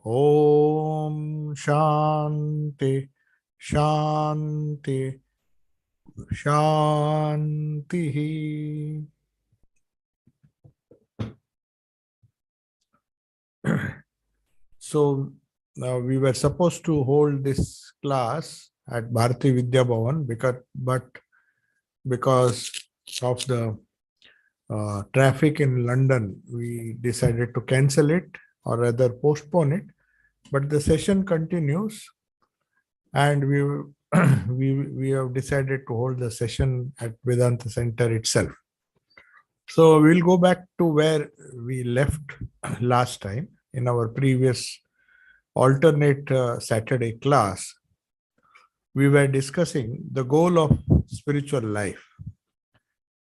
Om Shanti Shanti Shanti. So we were supposed to hold this class at Bharati Vidya Bhavan because of the traffic in London, we decided to cancel it or rather postpone it. But the session continues, and we have decided to hold the session at Vedanta Center itself. So we'll go back to where we left last time in our previous alternate Saturday class. We were discussing the goal of spiritual life.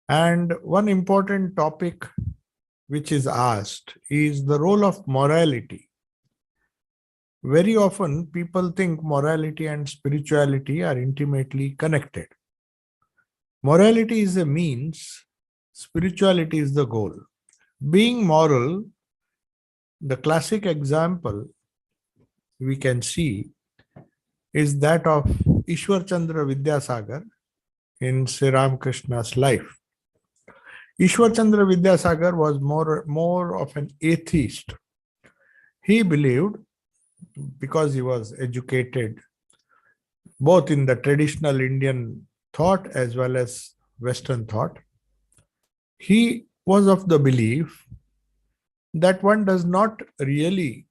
And one important topic which is asked is the role of morality. Very often people think morality and spirituality are intimately connected. Morality is a means, spirituality is the goal. Being moral, the classic example we can see is that of Ishwar Chandra Vidyasagar in Sri Ramakrishna's life. Ishwar Chandra Vidyasagar was more of an atheist. He believed, because he was educated both in the traditional Indian thought as well as Western thought, he was of the belief that one does not really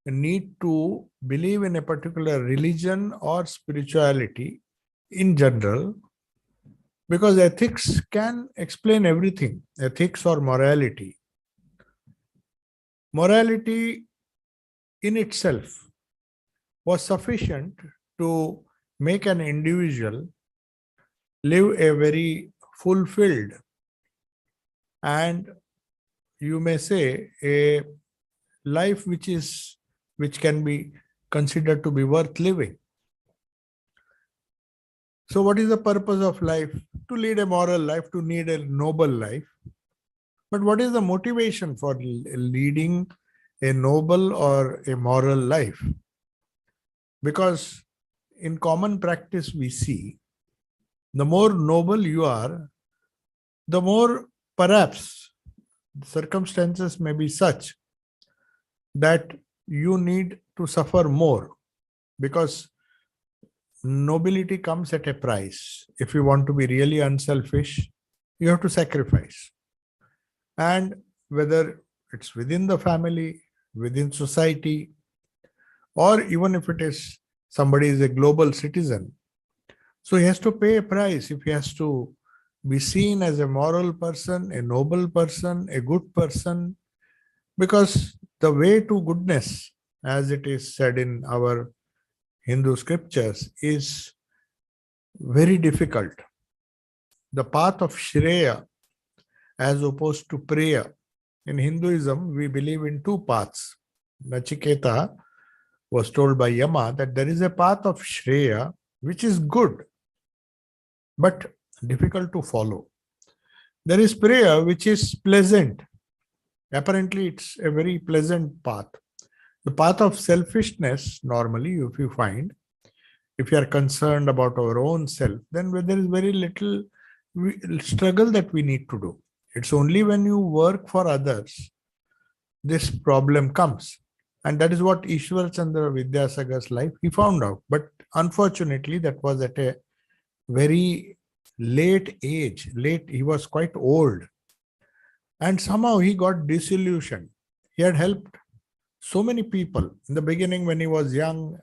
need to believe in a particular religion or spirituality in general, because ethics can explain everything, ethics or morality. Morality in itself was sufficient to make an individual live a very fulfilled and, you may say, a life which can be considered to be worth living. So what is the purpose of life? To lead a moral life, to lead a noble life. But what is the motivation for leading a noble or a moral life? Because in common practice we see, the more noble you are, the more perhaps circumstances may be such that you need to suffer more, because nobility comes at a price. If you want to be really unselfish, you have to sacrifice. And whether it's within the family, within society, or even if it is somebody is a global citizen, so he has to pay a price if he has to be seen as a moral person, a noble person, a good person, because the way to goodness, as it is said in our Hindu scriptures, is very difficult. The path of Shreya as opposed to Priya. In Hinduism, we believe in two paths. Nachiketa was told by Yama that there is a path of Shreya which is good, but difficult to follow. There is Priya which is pleasant. Apparently, it's a very pleasant path. The path of selfishness, normally, if you find, if you are concerned about our own self, then there is very little struggle that we need to do. It's only when you work for others, this problem comes. And that is what Ishwar Chandra Vidyasagar's life, he found out. But unfortunately, that was at a very late age. He was quite old. And somehow he got disillusioned. He had helped so many people. In the beginning, when he was young,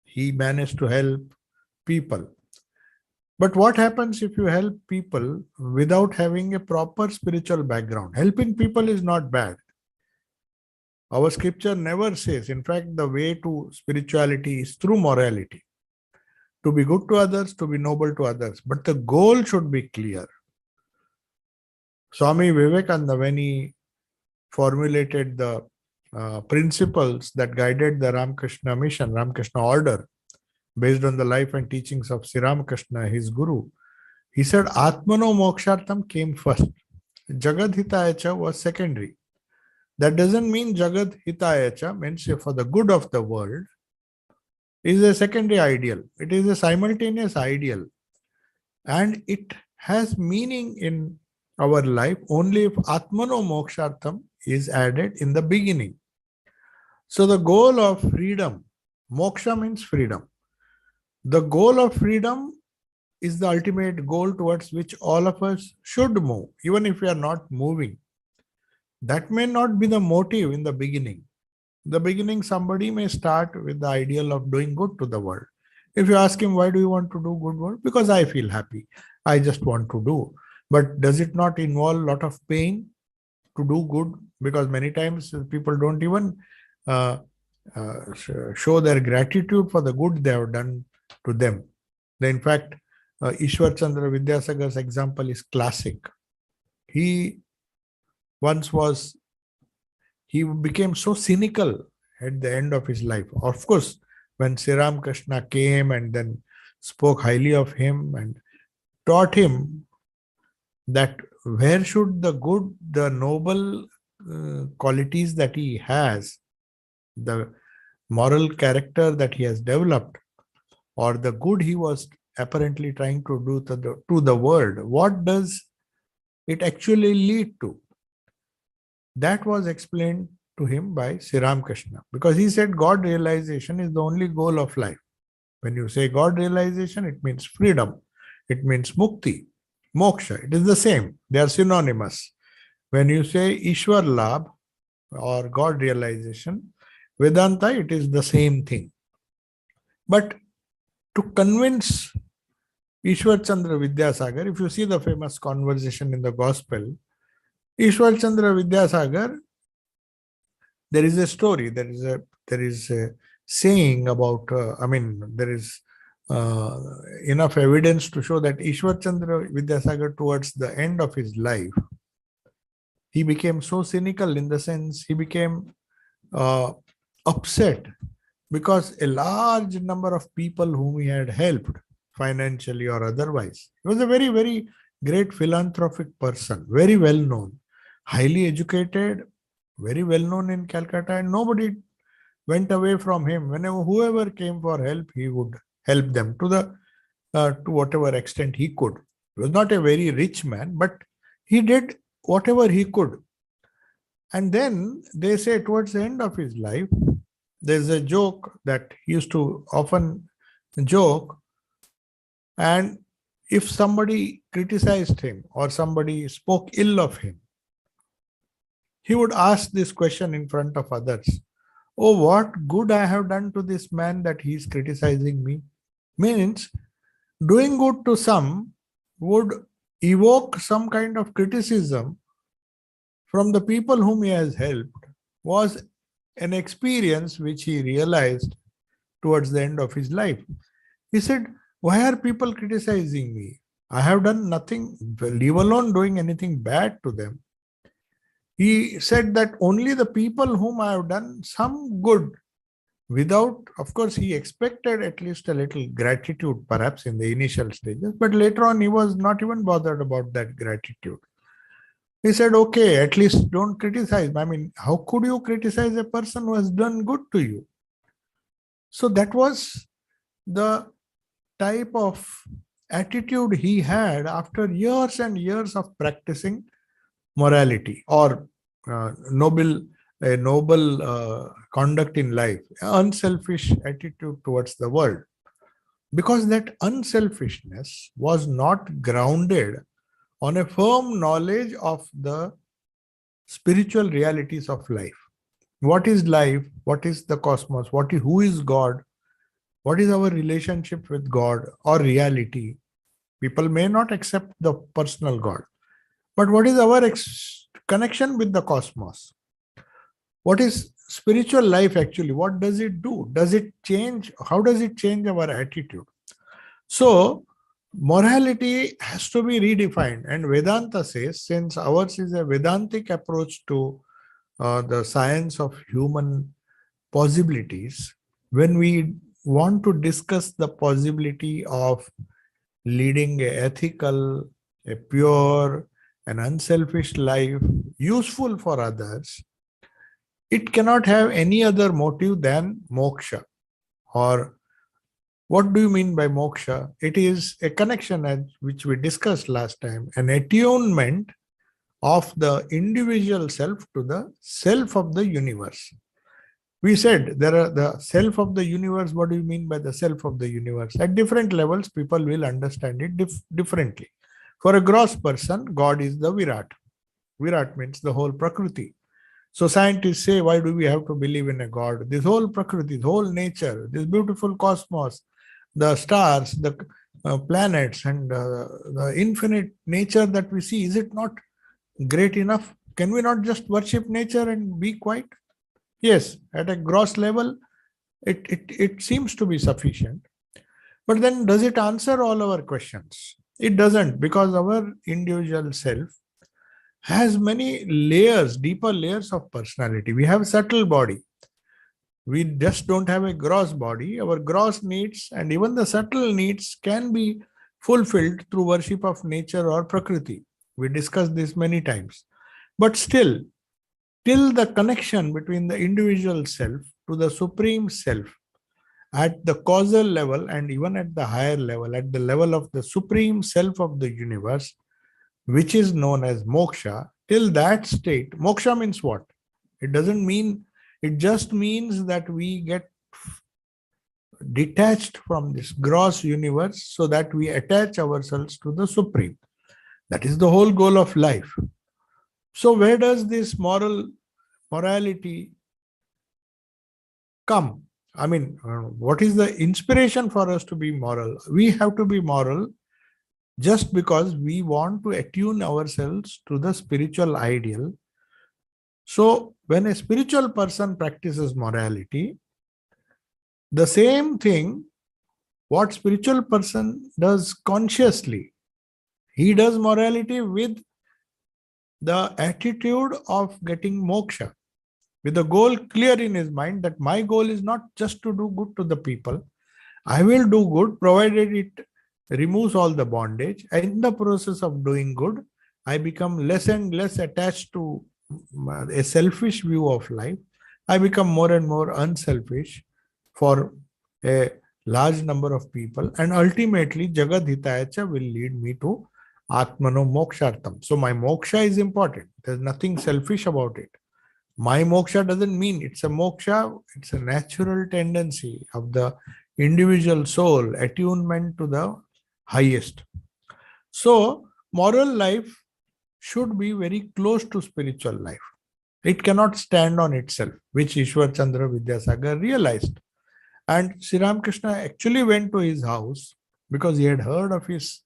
he managed to help people. But what happens if you help people without having a proper spiritual background? Helping people is not bad. Our scripture never says, in fact, the way to spirituality is through morality. To be good to others, to be noble to others. But the goal should be clear. Swami Vivekananda, when he formulated the principles that guided the Ramakrishna mission, Ramakrishna order, based on the life and teachings of Sri Ramakrishna, his guru, he said Atmano Mokshartham came first. Jagadhitayacha was secondary. That doesn't mean Jagat Hitayacha, means for the good of the world, is a secondary ideal. It is a simultaneous ideal. And it has meaning in our life only if Atmano Mokshartham is added in the beginning. So the goal of freedom, moksha means freedom. The goal of freedom is the ultimate goal towards which all of us should move, even if we are not moving. That may not be the motive in the beginning. In the beginning, somebody may start with the ideal of doing good to the world. If you ask him, why do you want to do good work? Because I feel happy. I just want to do. But does it not involve a lot of pain to do good? Because many times people don't even uh, show their gratitude for the good they have done to them. In fact, Ishwar Chandra Vidyasagar's example is classic. He once was, he became so cynical at the end of his life. Of course, when Sri Ramakrishna came and then spoke highly of him and taught him that where should the good, the noble qualities that he has, the moral character that he has developed, or the good he was apparently trying to do to the world, what does it actually lead to? That was explained to him by Sri Ramakrishna, because he said God realization is the only goal of life. When you say God realization, it means freedom. It means mukti, moksha. It is the same. They are synonymous. When you say Ishwar Labh or God realization, Vedanta, it is the same thing. But to convince Ishwar Chandra Vidyasagar, if you see the famous conversation in the Gospel, Ishwar Chandra Vidyasagar, there is a story, there is a saying about, there is enough evidence to show that Ishwar Chandra Vidyasagar, towards the end of his life, he became so cynical, in the sense he became upset because a large number of people whom he had helped financially or otherwise. He was a very, very great philanthropic person, very well known, highly educated, very well known in Calcutta, and nobody went away from him. Whenever whoever came for help, he would help them to whatever extent he could. He was not a very rich man, but he did whatever he could. And then they say towards the end of his life, there's a joke that he used to often joke, and if somebody criticized him or somebody spoke ill of him, he would ask this question in front of others: oh, what good I have done to this man that he is criticizing me? Means doing good to some would evoke some kind of criticism from the people whom he has helped, was an experience which he realized towards the end of his life. He said, why are people criticizing me? I have done nothing, leave alone doing anything bad to them. He said that only the people whom I have done some good, without, of course, he expected at least a little gratitude perhaps in the initial stages, but later on he was not even bothered about that gratitude. He said, okay, at least don't criticize. I mean, how could you criticize a person who has done good to you? So that was the type of attitude he had after years and years of practicing morality or noble conduct in life, unselfish attitude towards the world. Because that unselfishness was not grounded on a firm knowledge of the spiritual realities of life. What is life? What is the cosmos? Who is God? What is our relationship with God or reality? People may not accept the personal God, but what is our connection with the cosmos? What is spiritual life actually? What does it do? Does it change? How does it change our attitude? So, morality has to be redefined. And Vedanta says, since ours is a Vedantic approach to the science of human possibilities, when we want to discuss the possibility of leading an ethical, a pure, an unselfish life, useful for others, it cannot have any other motive than moksha. Or what do you mean by moksha? It is a connection, which we discussed last time, an attunement of the individual self to the self of the universe. We said there are the self of the universe. What do you mean by the self of the universe? At different levels, people will understand it differently. For a gross person, God is the Virat. Virat means the whole Prakriti. So scientists say, why do we have to believe in a God? This whole Prakriti, the whole nature, this beautiful cosmos, the stars, the planets, and the infinite nature that we see, is it not great enough? Can we not just worship nature and be quiet? Yes, at a gross level, it seems to be sufficient. But then does it answer all our questions? It doesn't, because our individual self has many layers, deeper layers of personality. We have a subtle body. We just don't have a gross body. Our gross needs and even the subtle needs can be fulfilled through worship of nature or Prakriti. We discussed this many times. But still, till the connection between the individual self to the supreme self at the causal level and even at the higher level, at the level of the supreme self of the universe, which is known as moksha, till that state, moksha means what? It doesn't mean, it just means that we get detached from this gross universe so that we attach ourselves to the supreme. That is the whole goal of life. So where does this morality come? I mean, what is the inspiration for us to be moral? We have to be moral just because we want to attune ourselves to the spiritual ideal. So when a spiritual person practices morality, the same thing what spiritual person does consciously, he does morality with the attitude of getting moksha, with the goal clear in his mind that my goal is not just to do good to the people. I will do good provided it removes all the bondage. And in the process of doing good, I become less and less attached to a selfish view of life. I become more and more unselfish for a large number of people. And ultimately, Jagad Hitayacha will lead me to Atmano Mokshartam. So my moksha is important. There's nothing selfish about it. My moksha doesn't mean it's a moksha, it's a natural tendency of the individual soul, attunement to the highest. So, moral life should be very close to spiritual life. It cannot stand on itself, which Ishwar Chandra Vidyasagar realized. And Sri Ramakrishna actually went to his house because he had heard of his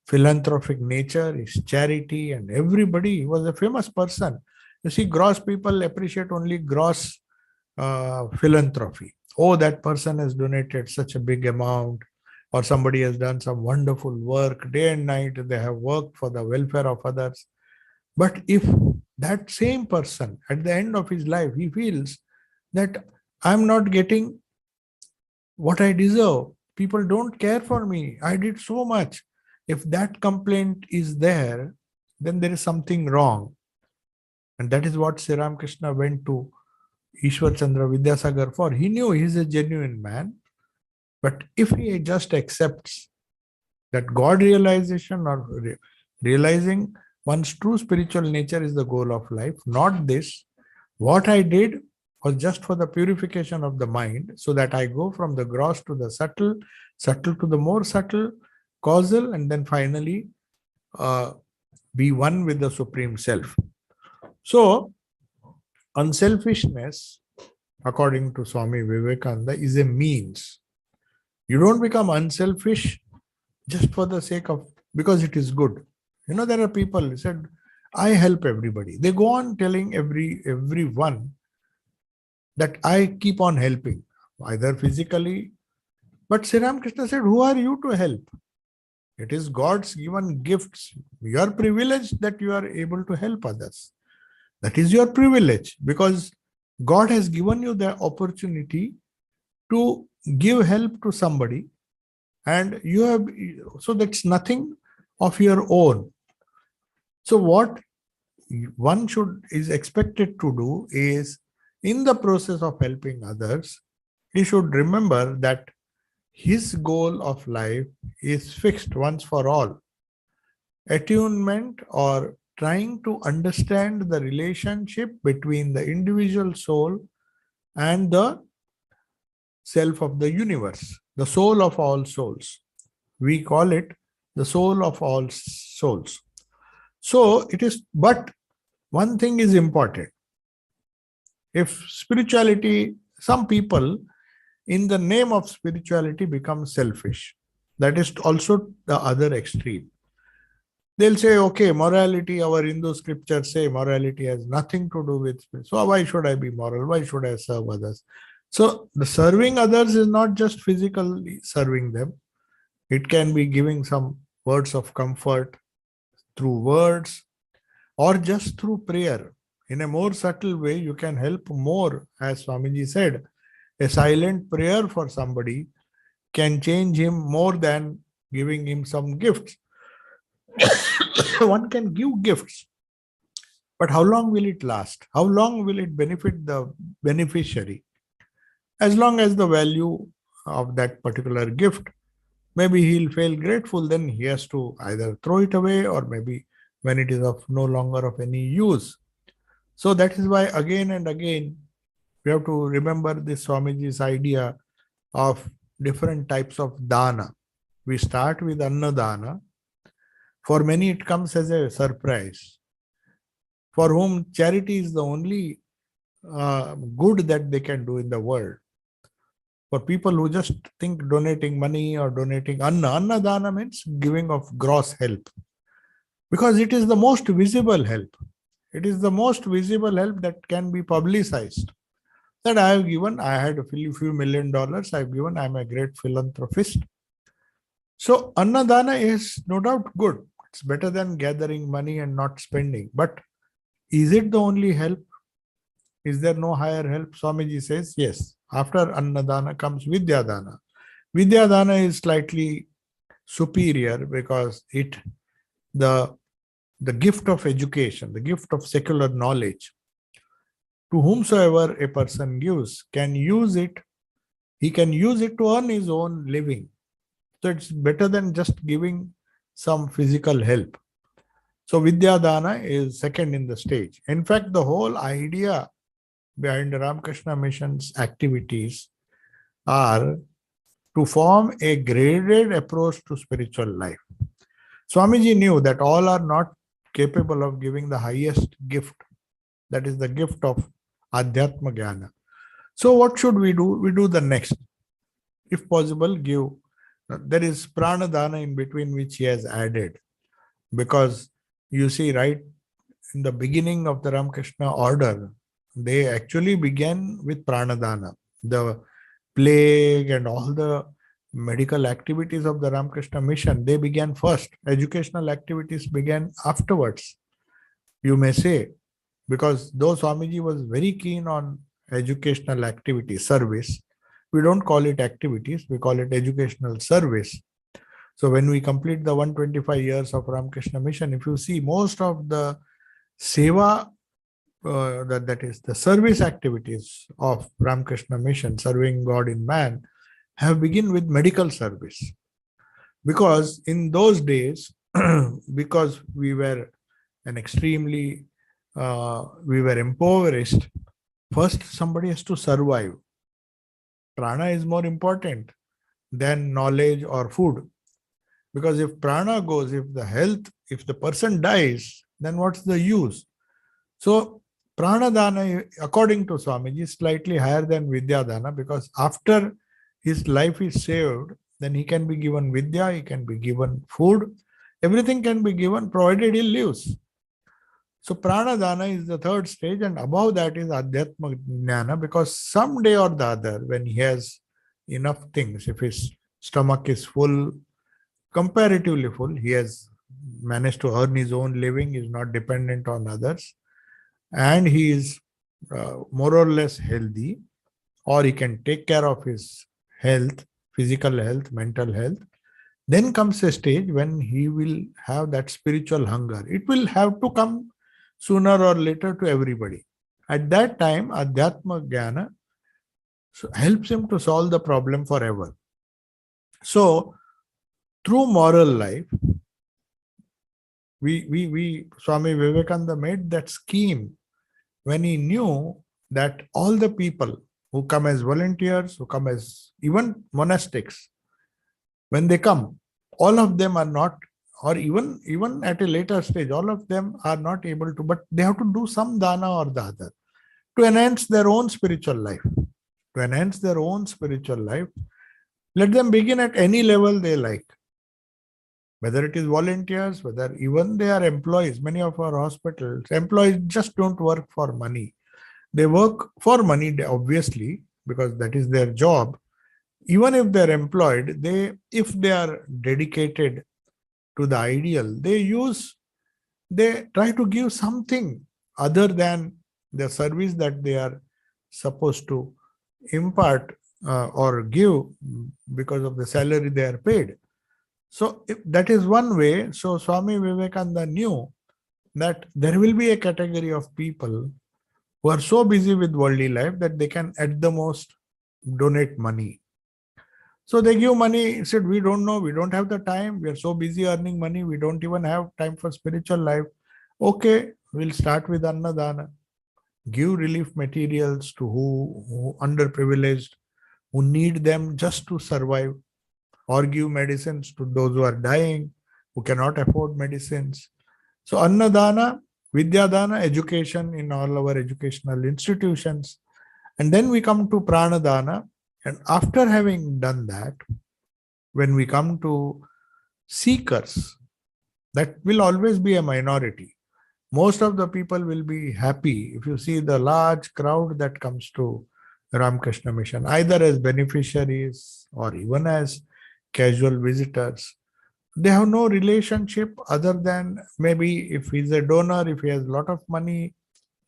philanthropic nature, his charity, and everybody. He was a famous person. You see, gross people appreciate only gross philanthropy. Oh, that person has donated such a big amount, or somebody has done some wonderful work day and night. They have worked for the welfare of others. But if that same person at the end of his life, he feels that I'm not getting what I deserve, people don't care for me, I did so much. If that complaint is there, then there is something wrong. And that is what Sri Ramakrishna went to Ishwar Chandra Vidyasagar for. He knew he is a genuine man. But if he just accepts that God realization or realizing one's true spiritual nature is the goal of life, not this, what I did was just for the purification of the mind, so that I go from the gross to the subtle, subtle to the more subtle, causal, and then finally be one with the Supreme Self. So, unselfishness, according to Swami Vivekananda, is a means. You don't become unselfish just for the sake of, because it is good. You know, there are people who said, I help everybody. They go on telling everyone that I keep on helping, either physically. But Sri Ramakrishna said, who are you to help? It is God's given gifts. Your privilege that you are able to help others. That is your privilege, because God has given you the opportunity to give help to somebody, and you have, so that's nothing of your own. So what one is expected to do is, in the process of helping others, he should remember that his goal of life is fixed once for all. Attunement, or trying to understand the relationship between the individual soul and the self of the universe, the soul of all souls. We call it the soul of all souls. So it is, but one thing is important. If spirituality, some people in the name of spirituality become selfish. That is also the other extreme. They'll say, okay, morality, our Hindu scriptures say morality has nothing to do with spirit. So why should I be moral? Why should I serve others? So the serving others is not just physically serving them. It can be giving some words of comfort through words or just through prayer. In a more subtle way, you can help more. As Swamiji said, a silent prayer for somebody can change him more than giving him some gifts. One can give gifts, but how long will it last? How long will it benefit the beneficiary? As long as the value of that particular gift, maybe he'll feel grateful, then he has to either throw it away, or maybe when it is of no longer of any use. So that is why again and again we have to remember this Swamiji's idea of different types of dana. We start with annadana. For many it comes as a surprise. For whom charity is the only good that they can do in the world. For people who just think donating money or donating annadana means giving of gross help. Because it is the most visible help. It is the most visible help that can be publicized. That I have given, I had a few $1 million I've given, I'm a great philanthropist. So annadana is no doubt good. It's better than gathering money and not spending. But is it the only help? Is there no higher help? Swamiji says, yes. After annadana comes vidyadana. Vidyadana is slightly superior because the gift of education, the gift of secular knowledge, to whomsoever a person gives, can use it. He can use it to earn his own living. So it's better than just giving some physical help. So Vidyadana is second in the stage. In fact, the whole idea behind the Ramakrishna Mission's activities are to form a graded approach to spiritual life. Swamiji knew that all are not capable of giving the highest gift, that is the gift of Adhyatma Jnana. So what should we do? We do the next. If possible, give. There is Pranadana in between which he has added. Because you see, right in the beginning of the Ramakrishna order, they actually began with Pranadana. The plague and all the medical activities of the Ramakrishna mission, they began first. Educational activities began afterwards, you may say, because though Swamiji was very keen on educational activity, service, we don't call it activities, we call it educational service. So when we complete the 125 years of Ramakrishna mission, if you see most of the seva, that is the service activities of Ramakrishna mission, serving God in man, have begun with medical service. Because in those days, because we were an extremely, we were impoverished, first somebody has to survive. Prana is more important than knowledge or food. Because if prana goes, if the health, if the person dies, then what's the use? So Pranadana, according to Swamiji, is slightly higher than Vidyadana, because after his life is saved, then he can be given Vidya, he can be given food, everything can be given provided he lives. So Pranadana is the third stage, and above that is Adhyatma Jnana, because someday or the other, when he has enough things, if his stomach is full, comparatively full, he has managed to earn his own living, is not dependent on others, and he is more or less healthy, or he can take care of his health, physical health, mental health, then comes a stage when he will have that spiritual hunger. It will have to come sooner or later to everybody. At that time, Adhyatma Jnana helps him to solve the problem forever. So, through moral life, we Swami Vivekananda made that scheme when he knew that all the people who come as volunteers, who come as even monastics, when they come, all of them are not, or even at a later stage, all of them are not able to, but they have to do some dana or the other to enhance their own spiritual life. To enhance their own spiritual life, let them begin at any level they like. Whether it is volunteers, whether even they are employees. Many of our hospitals, employees just don't work for money. They work for money, obviously, because that is their job. Even if they're employed, if they are dedicated to the ideal, they try to give something other than the service that they are supposed to impart or give because of the salary they are paid. So if that is one way. So Swami Vivekananda knew that there will be a category of people who are so busy with worldly life that they can at the most donate money. So they give money. He said, we don't know, we don't have the time, we are so busy earning money, we don't even have time for spiritual life. Okay, we'll start with Annadana. Give relief materials to who underprivileged, who need them just to survive, or give medicines to those who are dying, who cannot afford medicines. So Annadana, Vidyadana, education in all our educational institutions. And then we come to Pranadana. And after having done that, when we come to seekers, that will always be a minority. Most of the people will be happy if you see the large crowd that comes to Ramakrishna Mission, either as beneficiaries or even as casual visitors. They have no relationship other than maybe if he's a donor, if he has a lot of money,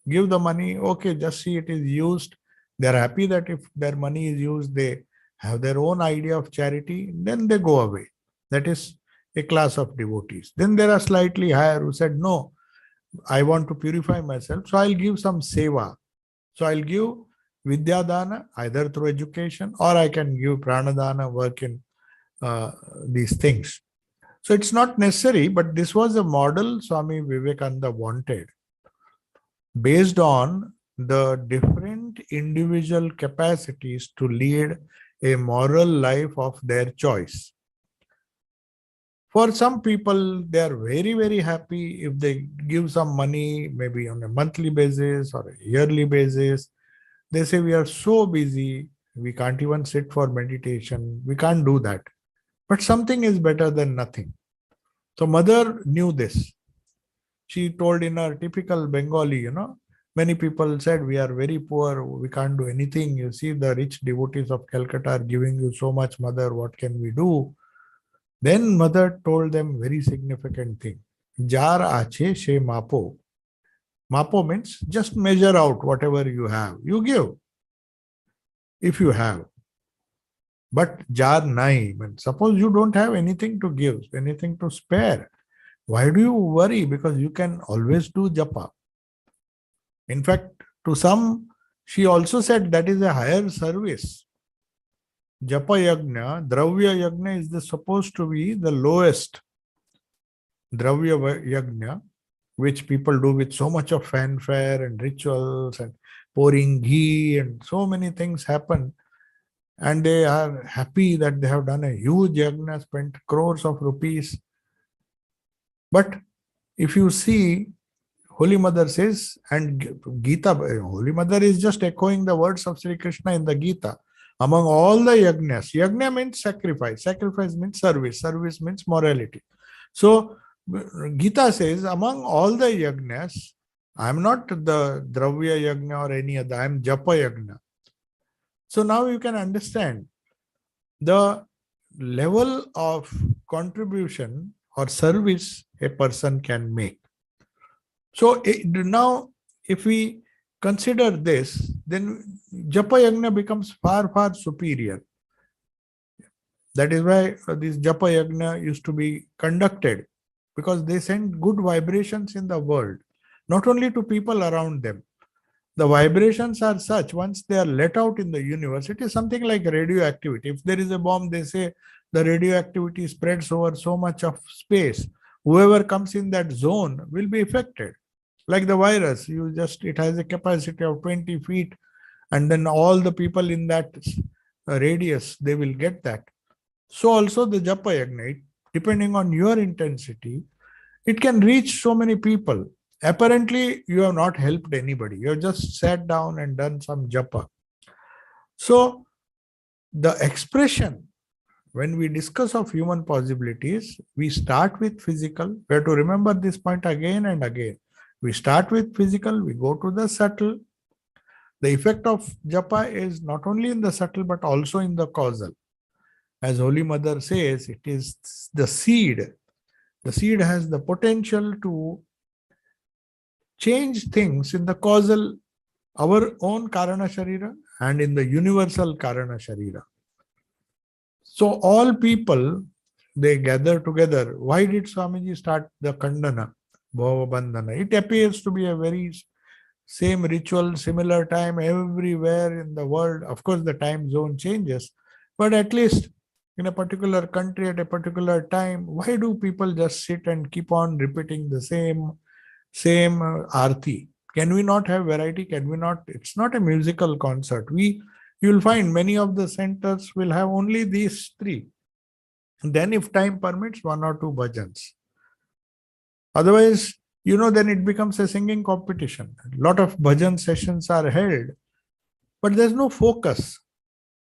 give the money, okay, just see it is used. They're happy that if their money is used, they have their own idea of charity, then they go away. That is a class of devotees. Then there are slightly higher who said, no, I want to purify myself, so I'll give some seva. So I'll give Vidyadana either through education, or I can give Pranadana, work in these things. So it's not necessary, but this was a model Swami Vivekananda wanted, based on the different individual capacities to lead a moral life of their choice. For some people, they are very, very happy if they give some money, maybe on a monthly basis or a yearly basis. They say, we are so busy, we can't even sit for meditation, we can't do that. But something is better than nothing. So mother knew this. She told in her typical Bengali, many people said, we are very poor, we can't do anything. You see, the rich devotees of Calcutta are giving you so much, mother, what can we do? Then mother told them very significant thing. Jar ache she mapo. Mapo means just measure out whatever you have. You give, if you have. But jar nai, suppose you don't have anything to give, anything to spare. Why do you worry? Because you can always do japa. In fact, to some, she also said that is a higher service. Japa yagna, dravya yagna is supposed to be the lowest. Dravya yagna, which people do with so much of fanfare and rituals and pouring ghee and so many things happen. And they are happy that they have done a huge yagna, spent crores of rupees. But if you see, Holy Mother says, and Gita, Holy Mother is just echoing the words of Sri Krishna in the Gita. Among all the yagnas, yagna means sacrifice, sacrifice means service, service means morality. So Gita says, among all the yagnas, I am not the dravya yagna or any other, I am japa yagna. So now you can understand the level of contribution or service a person can make. So now if we consider this, then Japa Yagna becomes far, far superior. That is why this Japa Yagna used to be conducted, because they send good vibrations in the world, not only to people around them, The vibrations are such, once they are let out in the universe, it is something like radioactivity. If there is a bomb, they say the radioactivity spreads over so much of space. Whoever comes in that zone will be affected. Like the virus, it has a capacity of 20 feet, and then all the people in that radius, they will get that. So also the japa yagna, depending on your intensity, it can reach so many people. Apparently, you have not helped anybody. You have just sat down and done some japa. So the expression, when we discuss of human possibilities, we start with physical. We have to remember this point again and again. We start with physical, we go to the subtle. The effect of japa is not only in the subtle, but also in the causal. As Holy Mother says, it is the seed. The seed has the potential to change things in the causal, our own Karana Sharira, and in the universal Karana Sharira. So all people, they gather together. Why did Swamiji start the Khandana, Bhava Bandhana? It appears to be a very same ritual, similar time everywhere in the world. Of course, the time zone changes, but at least in a particular country at a particular time, why do people just sit and keep on repeating the same arti? Can we not have variety? Can we not? It's not a musical concert. You'll find many of the centers will have only these three. Then if time permits, one or two bhajans. Otherwise, then it becomes a singing competition. A lot of bhajan sessions are held, but there's no focus.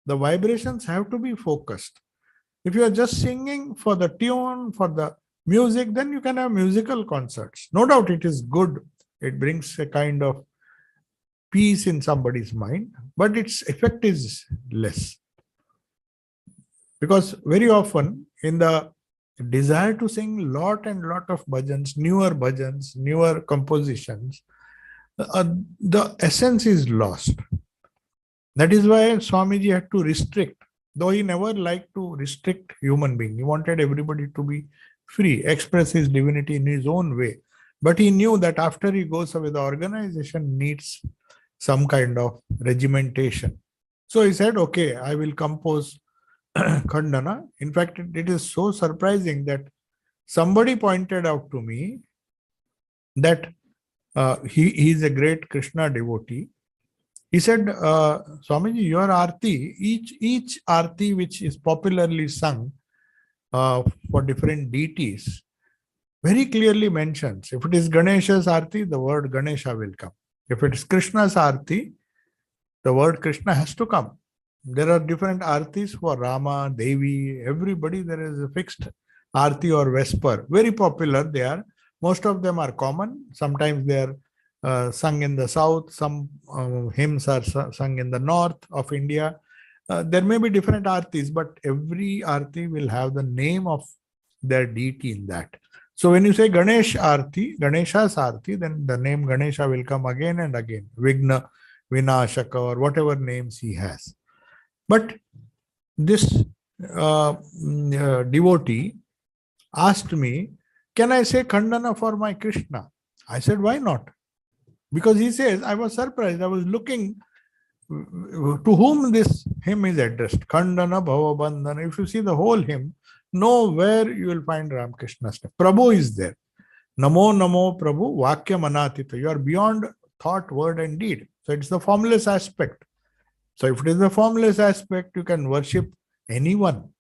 The vibrations have to be focused. If you are just singing for the tune, for the music, then you can have musical concerts. No doubt it is good. It brings a kind of peace in somebody's mind, but its effect is less. Because very often in the desire to sing lot of bhajans, newer compositions, the essence is lost. That is why Swamiji had to restrict, though he never liked to restrict human being. He wanted everybody to be free, express his divinity in his own way. But he knew that after he goes away, the organization needs some kind of regimentation. So he said, okay, I will compose Khandana. In fact, it is so surprising that somebody pointed out to me that he is a great Krishna devotee. He said, Swamiji, your arti, each arti which is popularly sung for different deities, very clearly mentions, if it is Ganesha's arti, the word Ganesha will come. If it is Krishna's arti, the word Krishna has to come. There are different artis for Rama, Devi, everybody. There is a fixed arti or vesper. Very popular they are. Most of them are common. Sometimes they are sung in the south. Some hymns are sung in the north of India. There may be different artis, but every arti will have the name of their deity in that. So when you say Ganesha's arti, then the name Ganesha will come again and again. Vigna, Vinashaka, or whatever names he has. But this devotee asked me, can I say Khandana for my Krishna? I said, why not? Because he says, I was surprised. I was looking to whom this hymn is addressed. Khandana Bhava Bandhana. If you see the whole hymn, nowhere you will find Ramakrishna's name. Prabhu is there. Namo Namo Prabhu Vakya Manatita. You are beyond thought, word and deed. So it's the formless aspect. So if it is the formless aspect, you can worship anyone.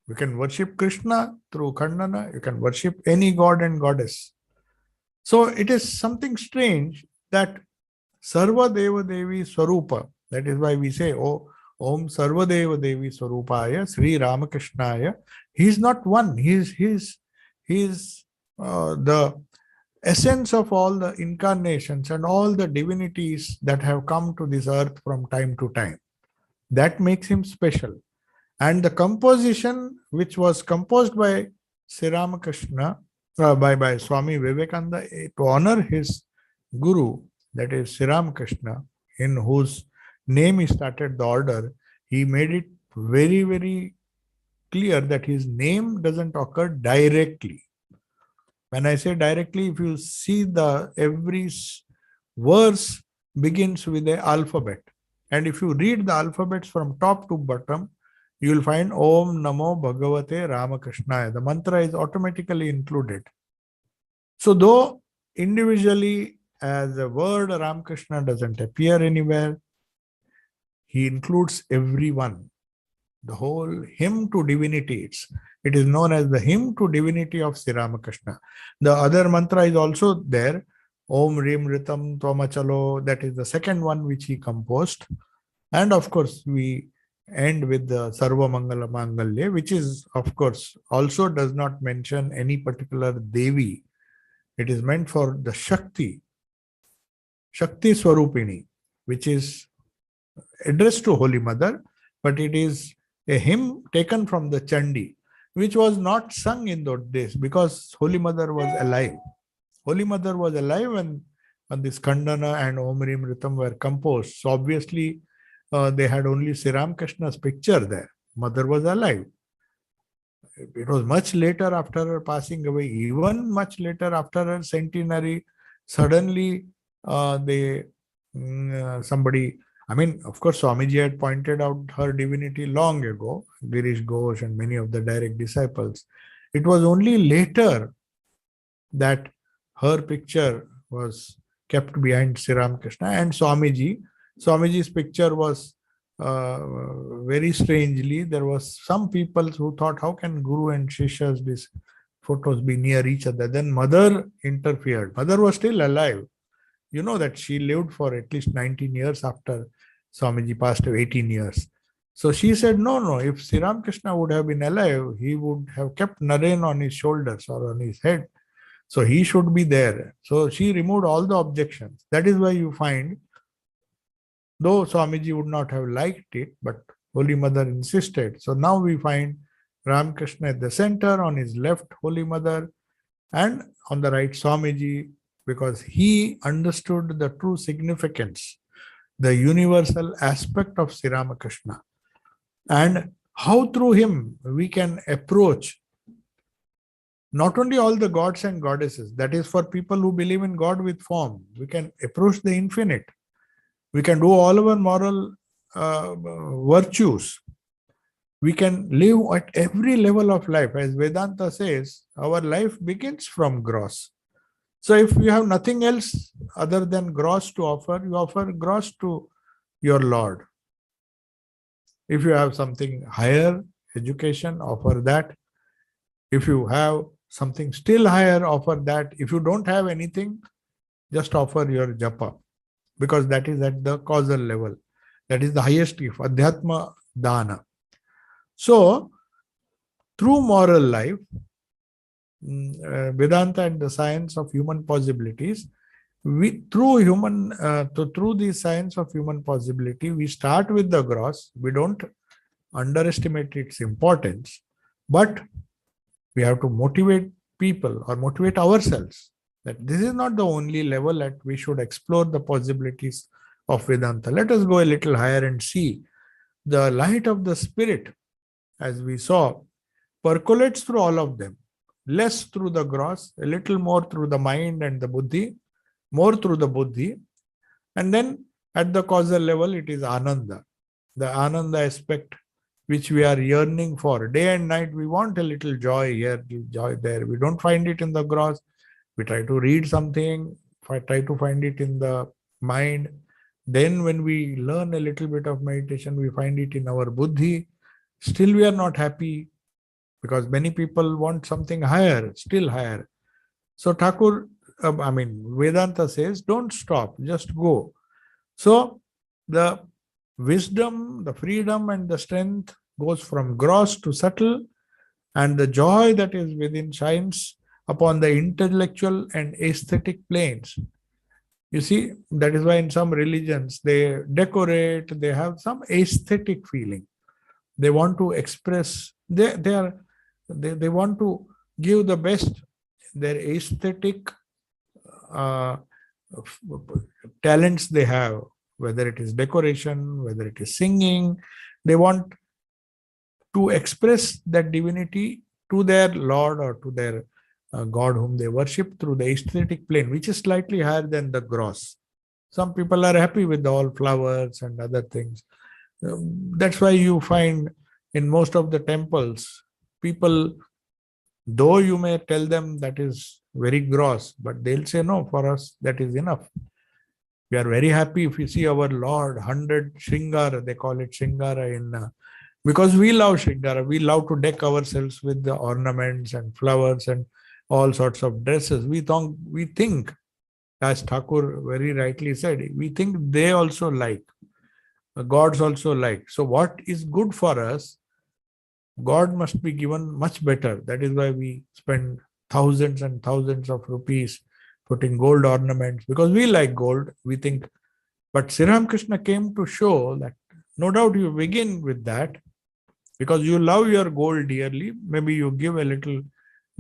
You can worship Krishna through Khandana. You can worship any god and goddess. So it is something strange that Sarva Deva Devi Swarupa. That is why we say, oh, Om Sarva Deva Devi Swarupaya, Sri Ramakrishnaya. He is not one. He is the essence of all the incarnations and all the divinities that have come to this earth from time to time. That makes him special. And the composition which was composed by Sri Ramakrishna, by Swami Vivekananda, to honor his guru, that is Sri Ramakrishna, in whose name he started the order, he made it very, very clear that his name doesn't occur directly. When I say directly, if you see every verse begins with the alphabet. And if you read the alphabets from top to bottom, you will find Om Namo Bhagavate Ramakrishnaya. The mantra is automatically included. So though individually as a word Ramakrishna doesn't appear anywhere, he includes everyone. The whole hymn to divinity. It is known as the hymn to divinity of Sri Ramakrishna. The other mantra is also there. Om Rim Ritam Tvamachalo. That is the second one which he composed. And of course, we end with the Sarva Mangala Mangalya, which is, of course, also does not mention any particular Devi. It is meant for the Shakti Swarupini, which is addressed to Holy Mother, but it is a hymn taken from the Chandi, which was not sung in those days because Holy Mother was alive. Holy Mother was alive when this Khandana and Om Rim Ritam were composed. So obviously, they had only Sri Ramakrishna's picture there. Mother was alive. It was much later after her passing away, even much later after her centenary, suddenly somebody, I mean, of course, Swamiji had pointed out her divinity long ago, Girish Ghosh and many of the direct disciples. It was only later that her picture was kept behind Sri Ramakrishna and Swamiji's picture was very strangely, there was some people who thought, how can Guru and Shishas, these photos be near each other? Then Mother interfered. Mother was still alive. You know that she lived for at least 19 years after Swamiji passed away, 18 years. So she said, no, if Sri Ramakrishna would have been alive, he would have kept Naren on his shoulders or on his head. So he should be there. So she removed all the objections. That is why you find, though Swamiji would not have liked it, but Holy Mother insisted. So now we find Ramakrishna at the center, on his left Holy Mother, and on the right Swamiji, because he understood the true significance, the universal aspect of Sri Ramakrishna, and how through him we can approach not only all the gods and goddesses, that is for people who believe in God with form, we can approach the infinite. We can do all our moral virtues. We can live at every level of life. As Vedanta says, our life begins from gross. So if you have nothing else other than gross to offer, you offer gross to your Lord. If you have something higher, education, offer that. If you have something still higher, offer that. If you don't have anything, just offer your japa, because that is at the causal level. That is the highest gift, Adhyatma Dana. So, through moral life, Vedanta and the science of human possibilities, through the science of human possibility, we start with the gross. We don't underestimate its importance, but we have to motivate people or motivate ourselves that this is not the only level that we should explore the possibilities of Vedanta. Let us go a little higher and see the light of the spirit, as we saw, percolates through all of them. Less through the gross, a little more through the mind and the buddhi, more through the buddhi. And then at the causal level, it is Ananda, the Ananda aspect which we are yearning for. Day and night, we want a little joy here, joy there. We don't find it in the gross. We try to read something, try to find it in the mind. Then when we learn a little bit of meditation, we find it in our buddhi. Still we are not happy because many people want something higher, still higher. So Vedanta says, don't stop, just go. So the wisdom, the freedom and the strength goes from gross to subtle, and the joy that is within shines upon the intellectual and aesthetic planes. You see, that is why in some religions they decorate, they have some aesthetic feeling. They want to express, they want to give the best, their aesthetic talents they have, whether it is decoration, whether it is singing. They want to express that divinity to their Lord or to their God whom they worship through the aesthetic plane, which is slightly higher than the gross. Some people are happy with all flowers and other things. That's why you find in most of the temples, people, though you may tell them that is very gross, but they'll say, no, for us, that is enough. We are very happy if we see our Lord, 100 Shringara, they call it Shringara because we love Shringara. We love to deck ourselves with the ornaments and flowers and all sorts of dresses. We think, as Thakur very rightly said, we think they also like, the gods also like. So what is good for us, God must be given much better. That is why we spend thousands and thousands of rupees putting gold ornaments, because we like gold, we think. But Sri Ramakrishna came to show that no doubt you begin with that because you love your gold dearly. Maybe you give a little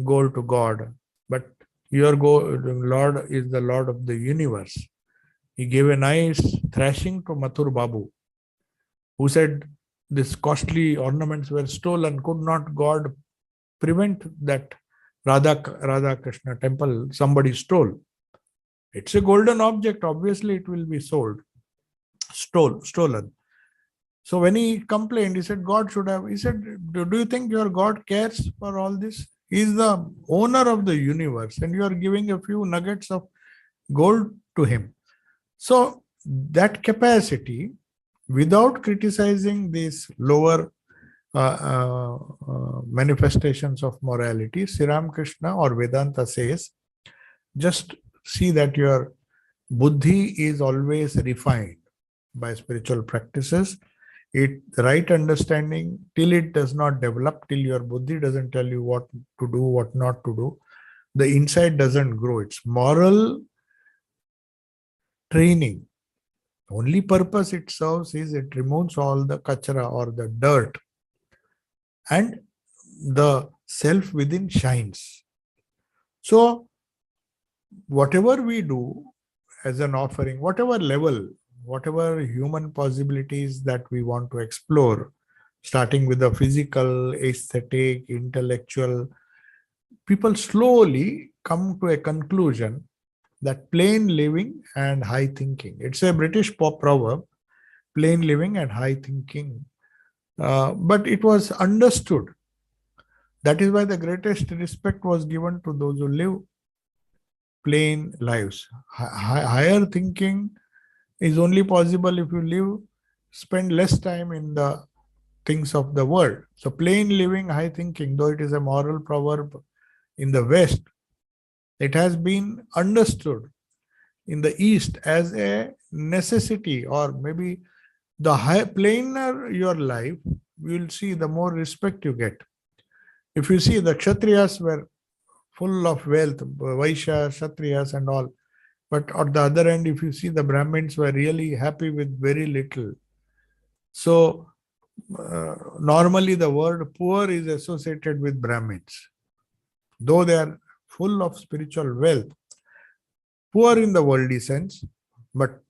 gold to God, but your Lord is the Lord of the universe. He gave a nice thrashing to Mathur Babu, who said these costly ornaments were stolen. Could not God prevent that Radha Krishna temple somebody stole? It's a golden object. Obviously, it will be stolen. So when he complained, he said, God should have, he said, do you think your God cares for all this? He is the owner of the universe and you are giving a few nuggets of gold to him. So that capacity, without criticizing these lower manifestations of morality, Sri Ramakrishna or Vedanta says, just see that your buddhi is always refined by spiritual practices. The right understanding, till it does not develop, till your buddhi doesn't tell you what to do, what not to do, the insight doesn't grow. It's moral training. Only purpose it serves is it removes all the kachara or the dirt, and the self within shines. So whatever we do as an offering, whatever level, whatever human possibilities that we want to explore, starting with the physical, aesthetic, intellectual, people slowly come to a conclusion that plain living and high thinking. It's a British proverb, plain living and high thinking. But it was understood. That is why the greatest respect was given to those who live plain lives. Higher thinking is only possible if you spend less time in the things of the world. So plain living, high thinking, though it is a moral proverb in the West, it has been understood in the East as a necessity, or maybe the plainer your life, you will see the more respect you get. If you see, the Kshatriyas were full of wealth, Vaishya, Kshatriyas and all. But on the other end, if you see, the Brahmins were really happy with very little. So normally the word poor is associated with Brahmins, though they are full of spiritual wealth. Poor in the worldly sense, but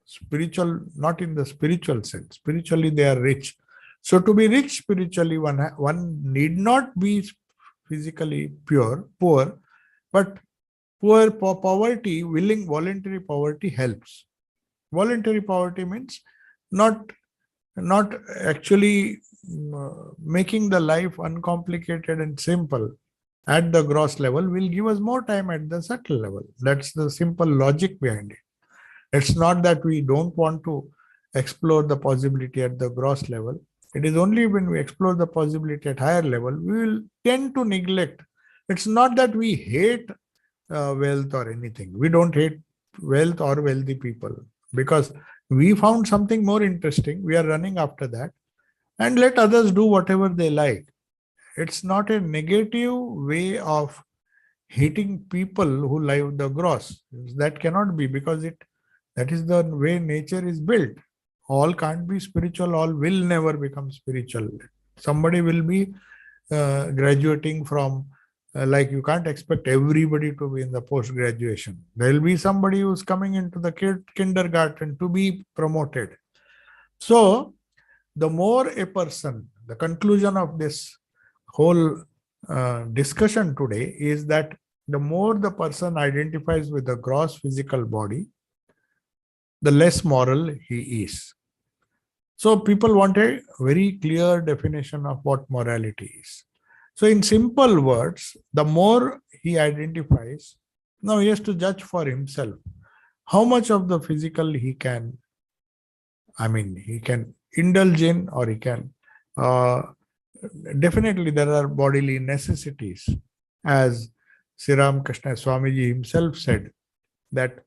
spiritual, not in the spiritual sense. Spiritually, they are rich. So to be rich spiritually, one need not be physically poor, but poverty, voluntary poverty helps. Voluntary poverty means not actually making the life uncomplicated and simple at the gross level will give us more time at the subtle level. That's the simple logic behind it. It's not that we don't want to explore the possibility at the gross level. It is only when we explore the possibility at higher level, we will tend to neglect. It's not that we hate wealth or anything. We don't hate wealth or wealthy people, because we found something more interesting. We are running after that, and let others do whatever they like. It's not a negative way of hating people who live the gross. That cannot be, because that is the way nature is built. All can't be spiritual, all will never become spiritual. Somebody will be graduating from, like you can't expect everybody to be in the post-graduation. There will be somebody who's coming into the kindergarten to be promoted. So the more a person, the conclusion of this whole discussion today is that the more the person identifies with the gross physical body, the less moral he is. So people want a very clear definition of what morality is. So in simple words, the more he identifies, now he has to judge for himself how much of the physical he can, he can indulge in, or he can. Definitely, there are bodily necessities. As Sri Ramakrishna Swamiji himself said, that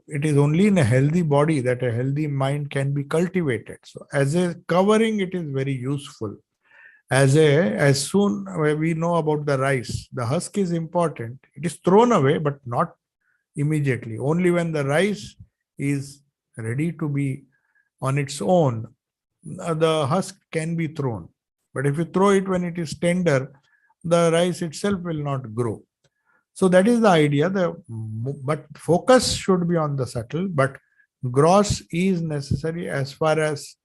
it is only in a healthy body that a healthy mind can be cultivated. So as a covering, it is very useful. As soon we know about the rice, the husk is important. It is thrown away, but not immediately. Only when the rice is ready to be on its own, the husk can be thrown. But if you throw it when it is tender, the rice itself will not grow. So that is the idea. But focus should be on the subtle, but gross is necessary as far as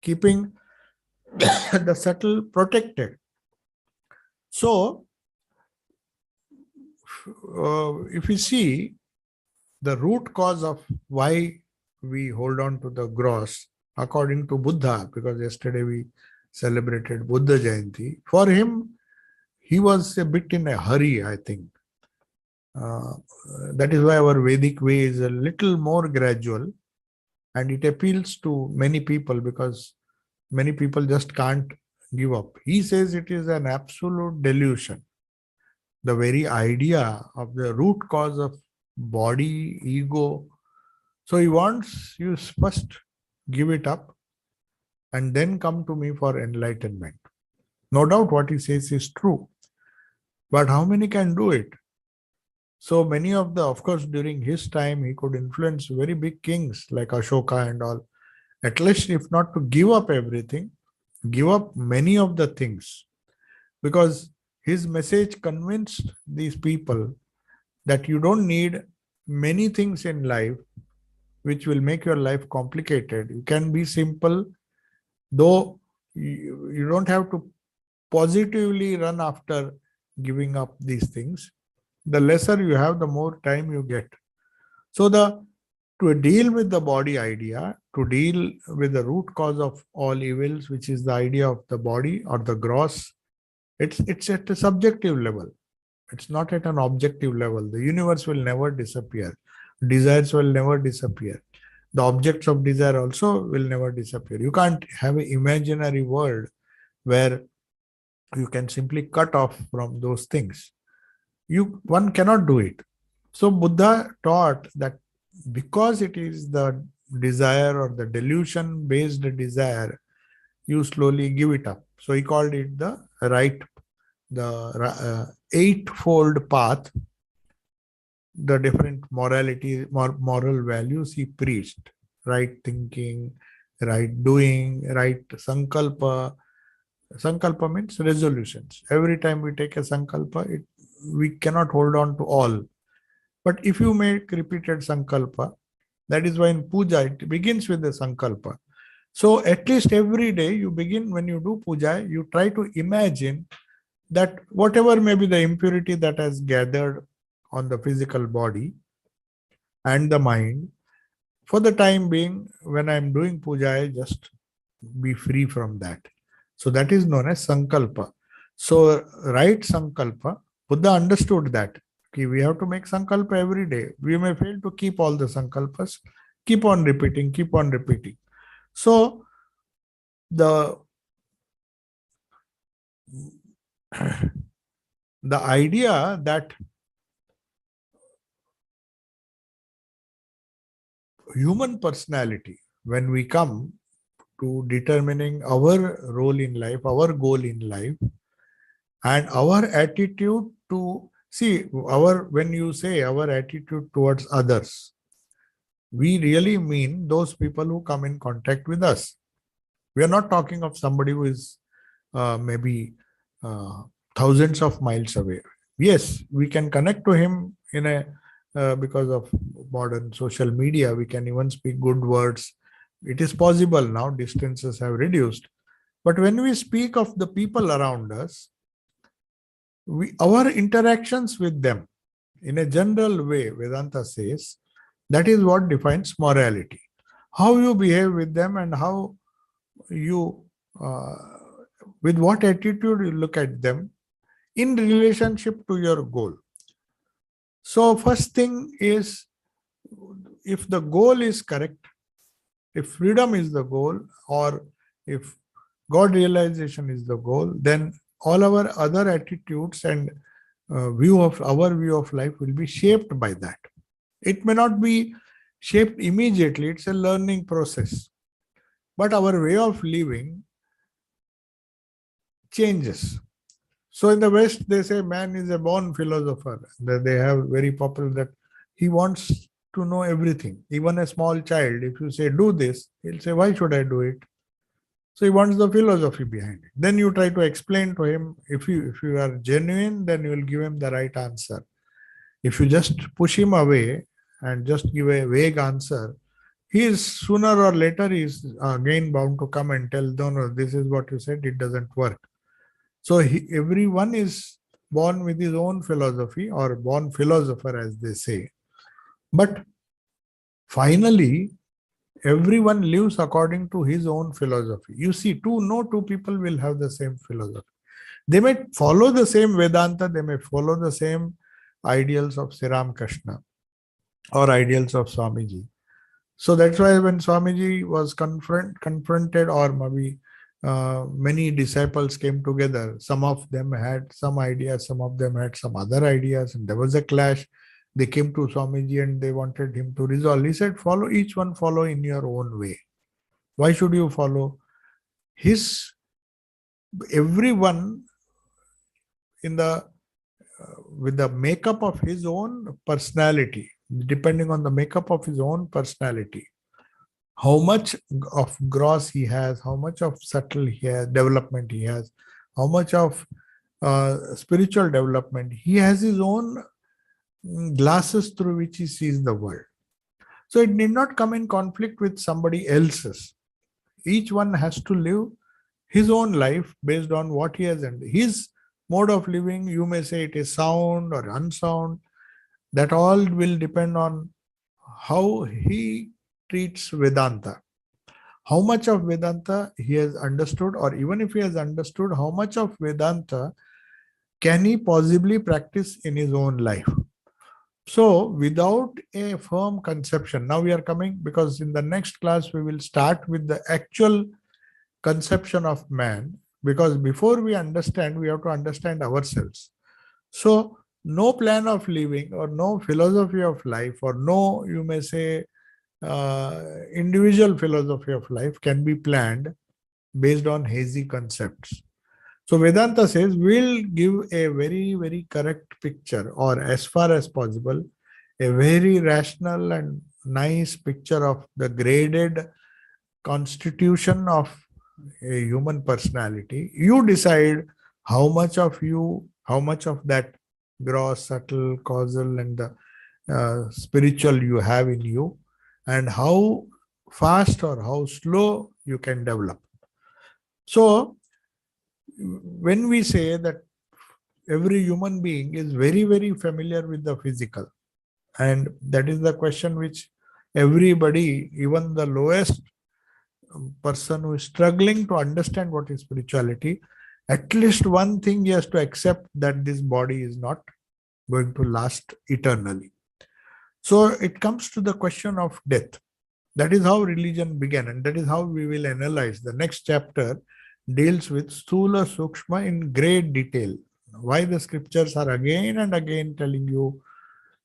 keeping the subtle protected. So, if we see the root cause of why we hold on to the gross, according to Buddha, because yesterday we celebrated Buddha Jayanti, for him, he was a bit in a hurry, I think. That is why our Vedic way is a little more gradual, and it appeals to many people because many people just can't give up. He says it is an absolute delusion. The very idea of the root cause of body, ego. So he wants you first give it up and then come to me for enlightenment. No doubt what he says is true. But how many can do it? So many of course, during his time, he could influence very big kings like Ashoka and all. At least, if not to give up everything, give up many of the things. Because his message convinced these people that you don't need many things in life which will make your life complicated. You can be simple, though you don't have to positively run after giving up these things. The lesser you have, the more time you get. So to deal with the body idea, to deal with the root cause of all evils, which is the idea of the body or the gross, it's at a subjective level. It's not at an objective level. The universe will never disappear. Desires will never disappear. The objects of desire also will never disappear. You can't have an imaginary world where you can simply cut off from those things. One cannot do it. So Buddha taught that because it is the desire or the delusion-based desire, you slowly give it up. So he called it the eightfold path, the different moral values he preached. Right thinking, right doing, right sankalpa. Sankalpa means resolutions. Every time we take a sankalpa, we cannot hold on to all. But if you make repeated sankalpa, that is why in puja it begins with the sankalpa. So at least every day you begin, when you do puja, you try to imagine that whatever may be the impurity that has gathered on the physical body and the mind, for the time being, when I am doing puja, I just be free from that. So that is known as sankalpa. So right sankalpa, Buddha understood that we have to make sankalpa every day. We may fail to keep all the sankalpas. Keep on repeating, keep on repeating. So the idea that human personality, when we come to determining our role in life, our goal in life, and our attitude to when you say our attitude towards others, we really mean those people who come in contact with us. We are not talking of somebody who is maybe thousands of miles away. Yes, we can connect to him because of modern social media. We can even speak good words. It is possible now, distances have reduced. But when we speak of the people around us, our interactions with them, in a general way, Vedanta says That is what defines morality. How you behave with them and how you, with what attitude you look at them in relationship to your goal. So first thing is, if the goal is correct, if freedom is the goal, or if God realization is the goal, then all our other attitudes and view of life will be shaped by that. It may not be shaped immediately, it's a learning process. But our way of living changes. So in the West, they say man is a born philosopher. They have very popular that he wants to know everything. Even a small child, if you say do this, he'll say, why should I do it? So he wants the philosophy behind it. Then you try to explain to him. If you are genuine, then you will give him the right answer. If you just push him away and just give a vague answer, he is sooner or later is again bound to come and tell, no, this is what you said, it doesn't work. So everyone is born with his own philosophy, or born philosopher, as they say. But finally, everyone lives according to his own philosophy. You see, no two people will have the same philosophy. They may follow the same Vedanta, they may follow the same ideals of Sri Ramakrishna or ideals of Swamiji. So that's why when Swamiji was confronted, or maybe many disciples came together, some of them had some ideas, some of them had some other ideas, and there was a clash. They came to Swamiji and they wanted him to resolve. He said, each one follow in your own way. Why should you follow his? Everyone in the with the makeup of his own personality, depending on the makeup of his own personality, how much of gross he has, how much of subtle development he has, how much of spiritual development, he has his own glasses through which he sees the world. So it need not come in conflict with somebody else's. Each one has to live his own life based on what he has, and his mode of living, you may say it is sound or unsound. That all will depend on how he treats Vedanta. How much of Vedanta he has understood, or even if he has understood, how much of Vedanta can he possibly practice in his own life. So without a firm conception, now we are coming, because in the next class we will start with the actual conception of man, because before we understand, we have to understand ourselves. So no plan of living, or no philosophy of life, or no, you may say, individual philosophy of life can be planned based on hazy concepts. So Vedanta says we'll give a very, very correct picture, or as far as possible, a very rational and nice picture of the graded constitution of a human personality. You decide how much of that gross, subtle, causal, and the spiritual you have in you, and how fast or how slow you can develop. So when we say that every human being is very, very familiar with the physical, and that is the question which everybody, even the lowest person who is struggling to understand what is spirituality, at least one thing he has to accept, that this body is not going to last eternally. So it comes to the question of death. That is how religion began, and that is how we will analyze. The next chapter deals with Sthula Sukshma in great detail. Why the scriptures are again and again telling you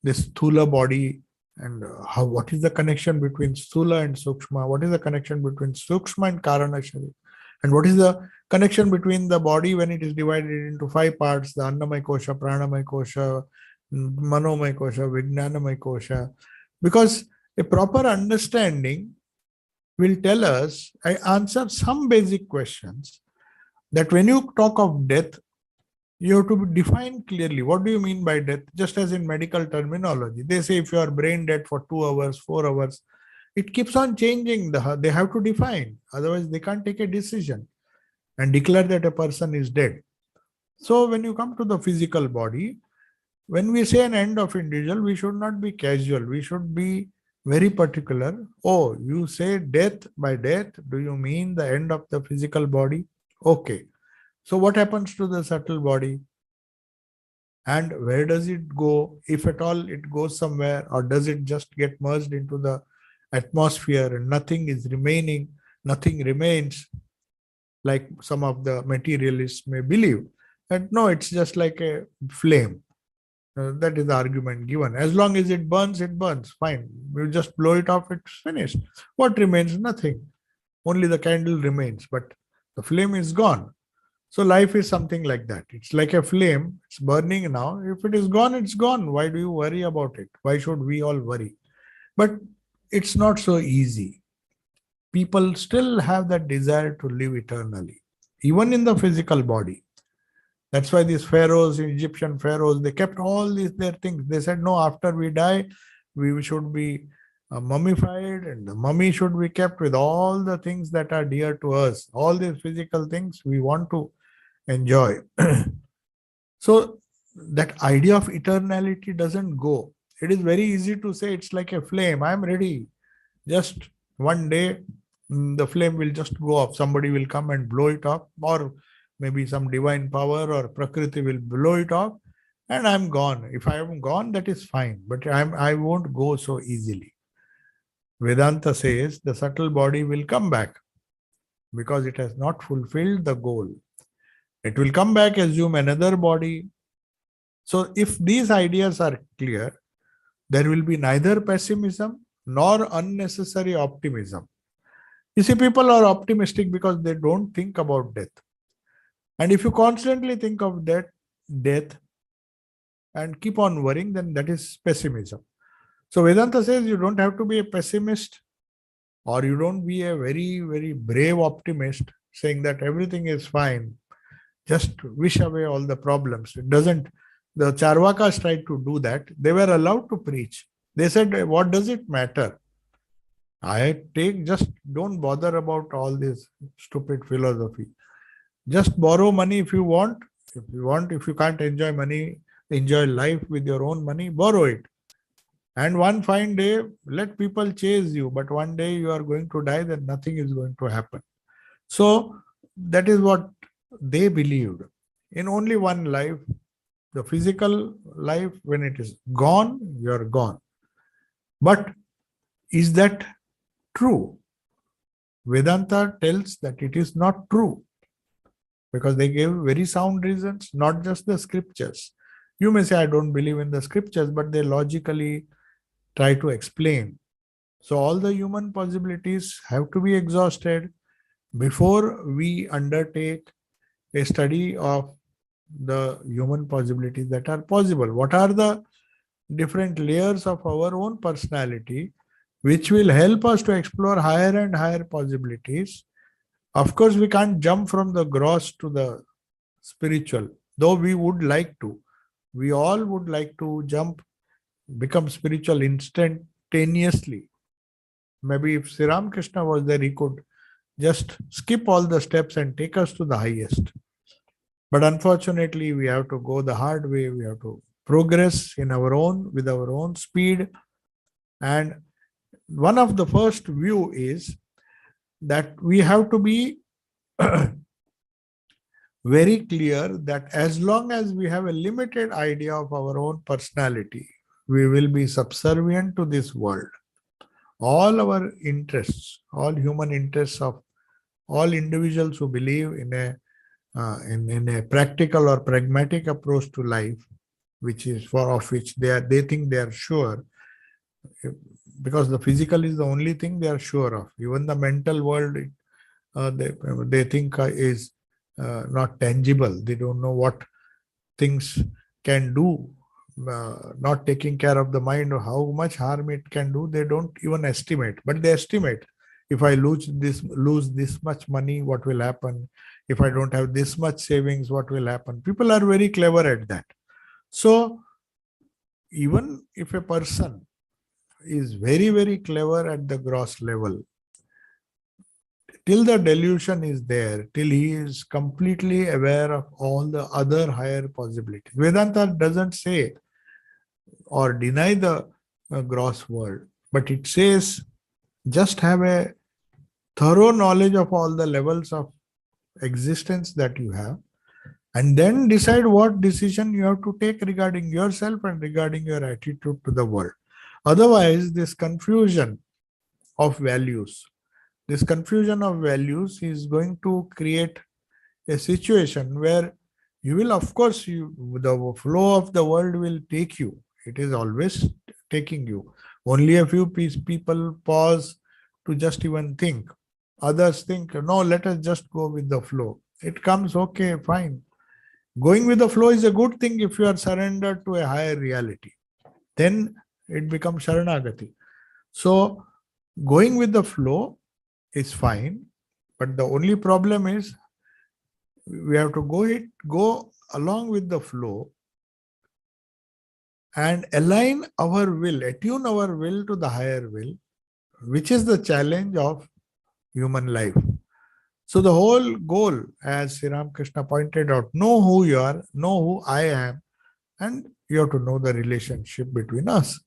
this Sthula body, and what is the connection between Sthula and Sukshma, what is the connection between Sukshma and Karana Sharira, and what is the connection between the body when it is divided into 5 parts, the Annamaya Kosha, Pranamaya Kosha, Manomaya Kosha, Vijnanamaya Kosha. Because a proper understanding will tell us, I answer some basic questions, that when you talk of death, you have to define clearly what do you mean by death. Just as in medical terminology, they say if you are brain dead for 2 hours, 4 hours, it keeps on changing. They have to define, otherwise they can't take a decision and declare that a person is dead. So when you come to the physical body, when we say an end of individual, we should not be casual. We should be very particular. Oh, you say death. By death, do you mean the end of the physical body? Okay. So what happens to the subtle body? And where does it go? If at all it goes somewhere, or does it just get merged into the atmosphere and nothing is remaining, nothing remains, like some of the materialists may believe? That no, it's just like a flame. That is the argument given. As long as it burns, fine. You just blow it off, it's finished. What remains? Nothing. Only the candle remains, but the flame is gone. So life is something like that. It's like a flame. It's burning now. If it is gone, it's gone. Why do you worry about it? Why should we all worry? But it's not so easy. People still have that desire to live eternally, even in the physical body. That's why these pharaohs, Egyptian pharaohs, they kept all these their things. They said, no, after we die, we should be mummified, and the mummy should be kept with all the things that are dear to us. All these physical things we want to enjoy. So that idea of eternality doesn't go. It is very easy to say it's like a flame. I'm ready. Just one day, the flame will just go off. Somebody will come and blow it off, or maybe some divine power or Prakriti will blow it off, and I'm gone. If I am gone, that is fine, but I won't go so easily. Vedanta says the subtle body will come back because it has not fulfilled the goal. It will come back, assume another body. So if these ideas are clear, there will be neither pessimism nor unnecessary optimism. You see, people are optimistic because they don't think about death. And if you constantly think of death and keep on worrying, then that is pessimism. So Vedanta says you don't have to be a pessimist, or you don't be a very, very brave optimist saying that everything is fine. Just wish away all the problems. It doesn't. The Charvakas tried to do that. They were allowed to preach. They said, what does it matter? Just don't bother about all this stupid philosophy. Just borrow money if you want. If you can't enjoy money, enjoy life with your own money, borrow it. And one fine day, let people chase you. But one day you are going to die, then nothing is going to happen. So that is what they believed. In only one life, the physical life, when it is gone, you are gone. But is that true? Vedanta tells that it is not true, because they gave very sound reasons, not just the scriptures. You may say, I don't believe in the scriptures, but they logically try to explain. So all the human possibilities have to be exhausted before we undertake a study of the human possibilities that are possible. What are the different layers of our own personality which will help us to explore higher and higher possibilities? Of course, we can't jump from the gross to the spiritual, though we would like to. We all would like to become spiritual instantaneously. Maybe if Sri Ramakrishna was there, he could just skip all the steps and take us to the highest. But unfortunately, we have to go the hard way. We have to progress with our own speed. And one of the first view is that we have to be very clear that as long as we have a limited idea of our own personality, we will be subservient to this world. All our interests, all human interests of all individuals who believe in a practical or pragmatic approach to life, which they think they are sure, because the physical is the only thing they are sure of. Even the mental world, they think is not tangible. They don't know what things can do. Not taking care of the mind, or how much harm it can do, they don't even estimate. But they estimate, if I lose this much money, what will happen? If I don't have this much savings, what will happen? People are very clever at that. So even if a person is very, very clever at the gross level, till the delusion is there, till he is completely aware of all the other higher possibilities. Vedanta doesn't say or deny the gross world. But it says just have a thorough knowledge of all the levels of existence that you have, and then decide what decision you have to take regarding yourself and regarding your attitude to the world. Otherwise, this confusion of values is going to create a situation where you will, of course, the flow of the world will take you. It is always taking you. Only a few people pause to just even think. Others think, no, let us just go with the flow. It comes, okay, fine. Going with the flow is a good thing if you are surrendered to a higher reality. Then it becomes Sharanagati. So going with the flow is fine, but the only problem is we have to go along with the flow and align our will, attune our will to the higher will, which is the challenge of human life. So the whole goal, as Sri Ramakrishna pointed out, know who you are, know who I am, and you have to know the relationship between us.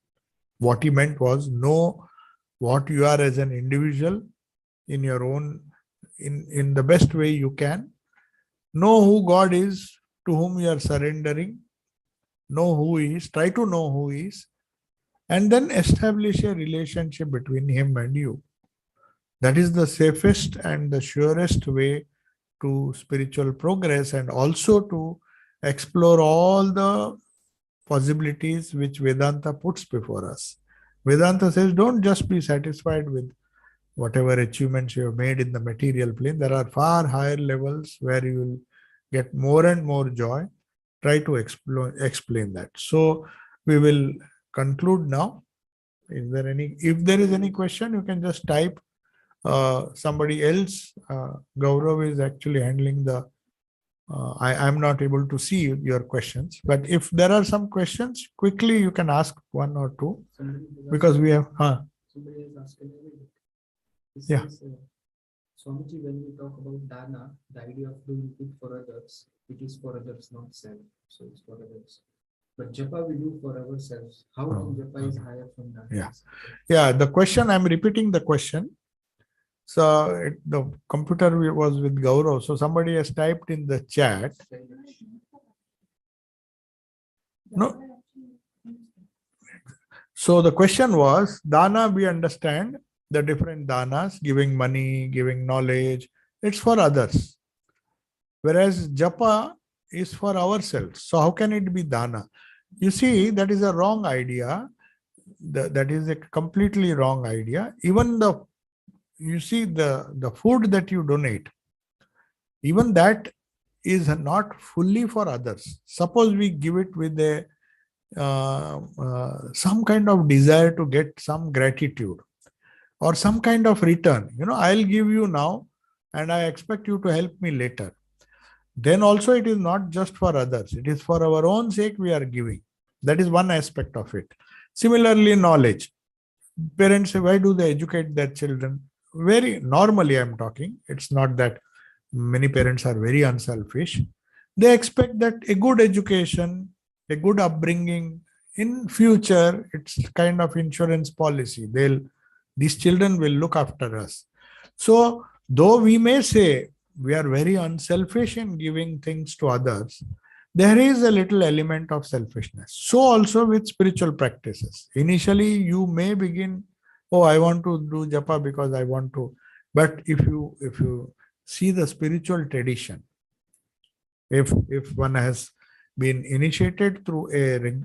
What he meant was know what you are as an individual in your own, in the best way you can. Know who God is, to whom you are surrendering. Know who he is, try to know who he is, and then establish a relationship between him and you. That is the safest and the surest way to spiritual progress, and also to explore all the possibilities which Vedanta puts before us. Vedanta says, don't just be satisfied with whatever achievements you have made in the material plane. There are far higher levels where you will get more and more joy. Try to explain that. So we will conclude now. If there is any question, you can just type. Somebody else, Gaurav, is actually handling the. I am not able to see your questions, but if there are some questions, quickly you can ask one or two, because we have. Somebody has asked Yeah. Swamiji, when we talk about dana, the idea of doing good for others, it is for others, not self. So it's for others. But japa we do for ourselves. How come japa is higher from dana? Yeah. The question, I'm repeating the question. So the computer was with Gaurav. So somebody has typed in the chat. No. So the question was, dana, we understand the different danas, giving money, giving knowledge, it's for others. Whereas japa is for ourselves. So how can it be dana? You see, that is a wrong idea. That is a completely wrong idea. Even you see the food that you donate, even that is not fully for others. Suppose we give it with a some kind of desire to get some gratitude or some kind of return. I'll give you now and I expect you to help me later. Then also it is not just for others. It is for our own sake we are giving. That is one aspect of it. Similarly, knowledge. Parents say, why do they educate their children? Very normally I'm talking. It's not that many parents are very unselfish. They expect that a good education, a good upbringing, in future, it's kind of insurance policy. These children will look after us. So though we may say we are very unselfish in giving things to others, there is a little element of selfishness. So also with spiritual practices. Initially, you may begin, oh, I want to do japa because I want to. But if you see the spiritual tradition, if one has been initiated through a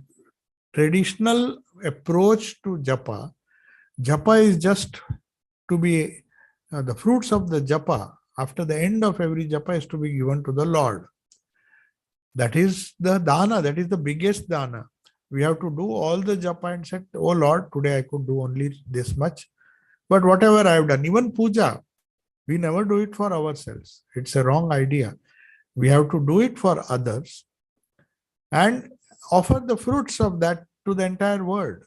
traditional approach to japa, japa is just to be the fruits of the japa. After the end of every japa is to be given to the Lord. That is the dana, that is the biggest dana. We have to do all the japa and say, oh Lord, today I could do only this much. But whatever I have done, even puja, we never do it for ourselves. It's a wrong idea. We have to do it for others and offer the fruits of that to the entire world.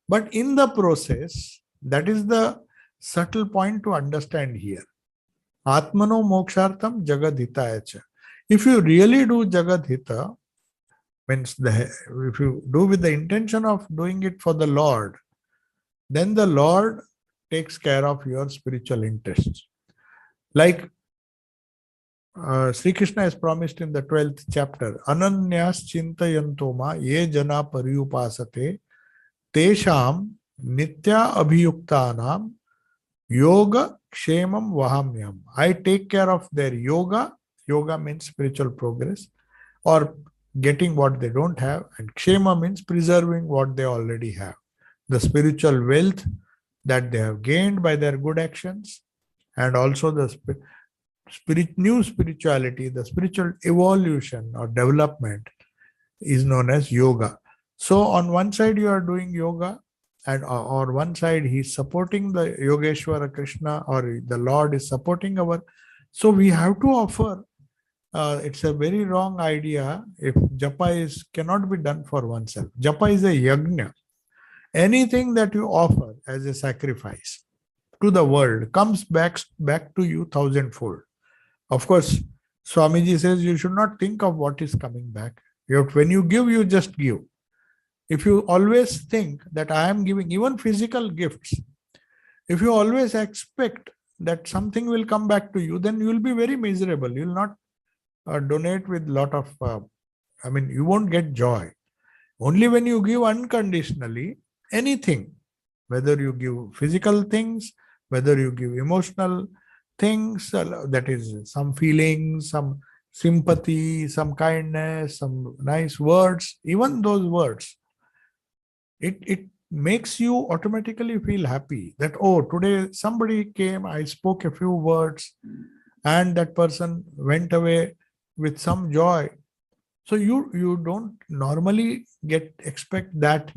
But in the process, that is the subtle point to understand here. Atmano mokshartam jagadhitayacha. If you really do jagadhita, means if you do with the intention of doing it for the Lord, then the Lord takes care of your spiritual interests. Like Sri Krishna has promised in the 12th chapter, Ananyas chintayantoma ye jana paryupasate tesham nitya abhiyuktanam yoga kshemam vahamyam. I take care of their yoga. Yoga means spiritual progress or getting what they don't have, and kshema means preserving what they already have. The spiritual wealth that they have gained by their good actions, and also the new spirituality, the spiritual evolution or development is known as yoga. So on one side you are doing yoga, and or one side he's supporting the Yogeshwara Krishna, or the Lord is supporting our. So we have to offer. It's a very wrong idea if japa cannot be done for oneself. Japa is a yajna. Anything that you offer as a sacrifice to the world comes back to you thousandfold. Of course, Swamiji says you should not think of what is coming back. When you give, you just give. If you always think that I am giving, even physical gifts, if you always expect that something will come back to you, then you will be very miserable. You will not donate with lot of, you won't get joy. Only when you give unconditionally, anything, whether you give physical things, whether you give emotional things, that is some feelings, some sympathy, some kindness, some nice words, even those words, it makes you automatically feel happy that, oh, today somebody came, I spoke a few words, and that person went away with some joy. So you don't normally expect that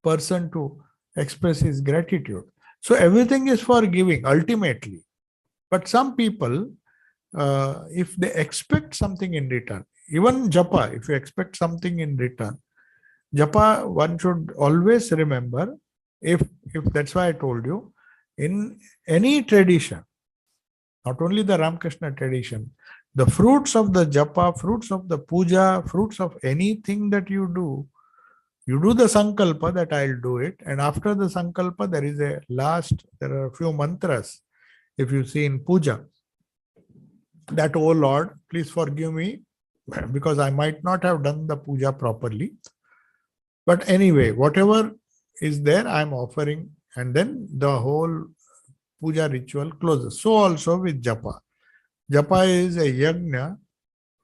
person to express his gratitude. So everything is for giving ultimately. But some people, if they expect something in return, even japa, if you expect something in return, japa, one should always remember, if that's why I told you, in any tradition, not only the Ramakrishna tradition, the fruits of the japa, fruits of the puja, fruits of anything that you do the sankalpa that I'll do it. And after the sankalpa, there are a few mantras. If you see in puja, that, oh Lord, please forgive me because I might not have done the puja properly. But anyway, whatever is there, I'm offering. And then the whole puja ritual closes. So also with japa. Japa is a yajna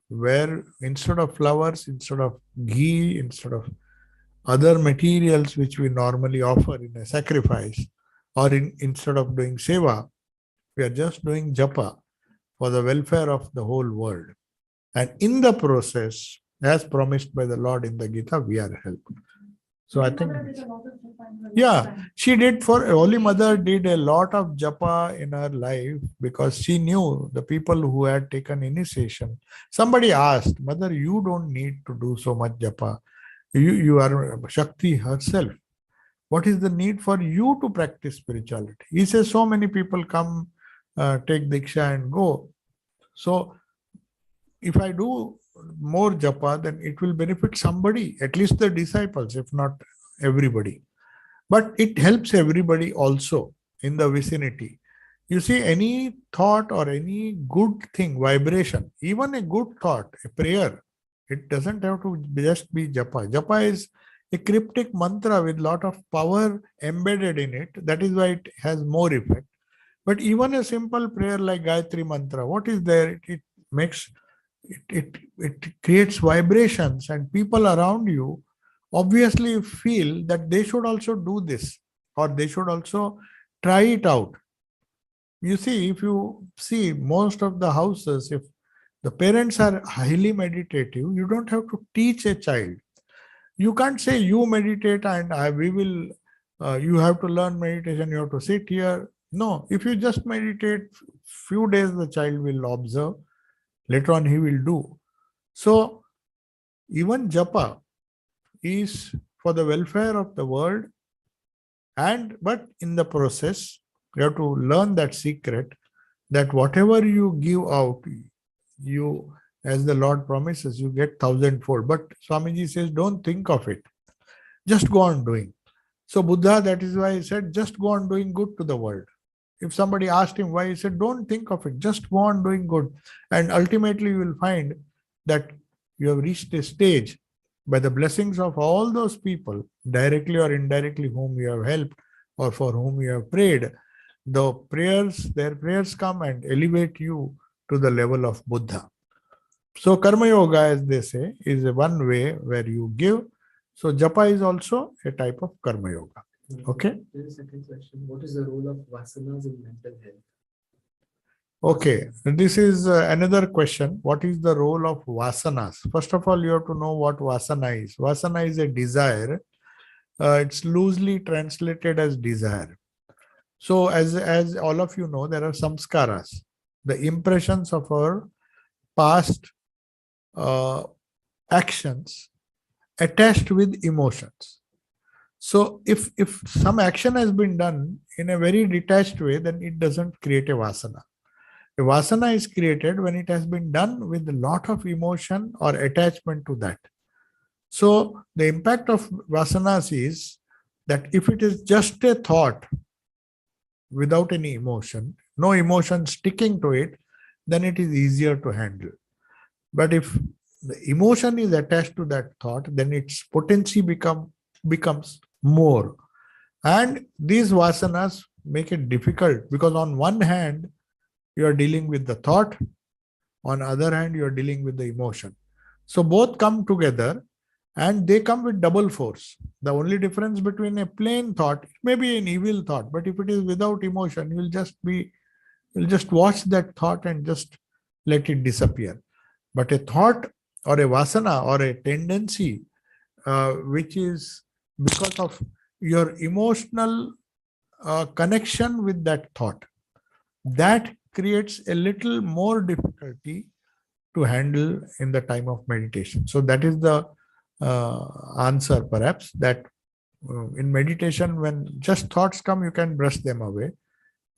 where instead of flowers, instead of ghee, instead of other materials which we normally offer in a sacrifice, or instead of doing seva, we are just doing japa for the welfare of the whole world. And in the process, as promised by the Lord in the Gita, we are helped. So I think, yeah, she did. Holy Mother did a lot of japa in her life because she knew the people who had taken initiation. Somebody asked, Mother, you don't need to do so much japa. You are Shakti herself. What is the need for you to practice spirituality? He says so many people come, take diksha and go. So if I do more japa, then it will benefit somebody, at least the disciples, if not everybody. But it helps everybody also in the vicinity. You see, any thought or any good thing, vibration, even a good thought, a prayer, it doesn't have to just be japa. Japa is a cryptic mantra with lot of power embedded in it. That is why it has more effect. But even a simple prayer like Gayatri mantra, what is there? It makes it creates vibrations, and people around you obviously feel that they should also do this, or they should also try it out. You see, if you see most of the houses, if the parents are highly meditative, you don't have to teach a child. You can't say you meditate and we will, you have to learn meditation, you have to sit here. No, if you just meditate, few days the child will observe, later on he will do. So even japa is for the welfare of the world, but in the process, you have to learn that secret, that whatever you give out, you, as the Lord promises, you get thousandfold. But Swamiji says, don't think of it. Just go on doing. So Buddha, that is why he said, just go on doing good to the world. If somebody asked him why, he said, don't think of it, just go on doing good. And ultimately you will find that you have reached a stage by the blessings of all those people, directly or indirectly, whom you have helped or for whom you have prayed. Their prayers come and elevate you to the level of Buddha. So Karma Yoga, as they say, is one way where you give. So Japa is also a type of Karma Yoga. Okay. There is a second question. What is the role of vasanas in mental health? Okay, this is another question. What is the role of vasanas? First of all, you have to know what vasana is. Vasana is a desire. It's loosely translated as desire. So as all of you know, there are samskaras, the impressions of our past actions attached with emotions. So if some action has been done in a very detached way, then it doesn't create a vasana. A vasana is created when it has been done with a lot of emotion or attachment to that. So the impact of vasanas is that if it is just a thought without any emotion, no emotion sticking to it, then it is easier to handle. But if the emotion is attached to that thought, then its potency becomes more. And these vasanas make it difficult because on one hand, you are dealing with the thought, on the other hand, you are dealing with the emotion. So both come together and they come with double force. The only difference between a plain thought, it may be an evil thought, but if it is without emotion, you'll just watch that thought and just let it disappear. But a thought or a vasana or a tendency, which is because of your emotional connection with that thought, that creates a little more difficulty to handle in the time of meditation. So that is the answer, perhaps, that in meditation, when just thoughts come, you can brush them away.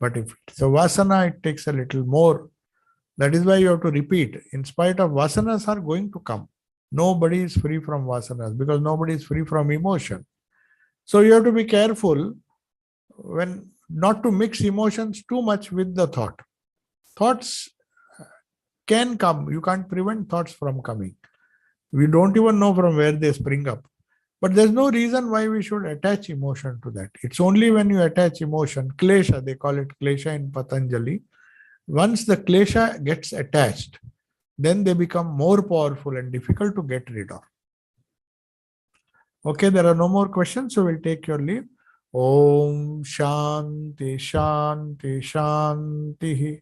But if it's a vasana, it takes a little more. That is why you have to repeat. In spite of vasanas are going to come. Nobody is free from vasanas because nobody is free from emotion. So you have to be careful when not to mix emotions too much with the thought. Thoughts can come. You can't prevent thoughts from coming. We don't even know from where they spring up. But there's no reason why we should attach emotion to that. It's only when you attach emotion, klesha, they call it klesha in Patanjali. Once the klesha gets attached, then they become more powerful and difficult to get rid of. Okay, there are no more questions, so we'll take your leave. Om Shanti Shanti Shanti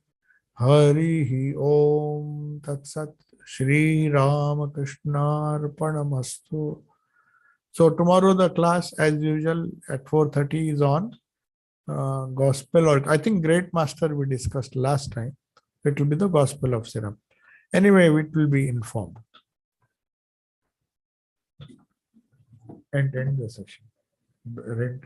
Harihi Om Tat Sat Shri Ramakrishna Arpanamastu. So tomorrow the class, as usual, at 4:30 is on Gospel, or I think Great Master we discussed last time. It will be the Gospel of Syrup. Anyway, it will be informed. And end the session. Read.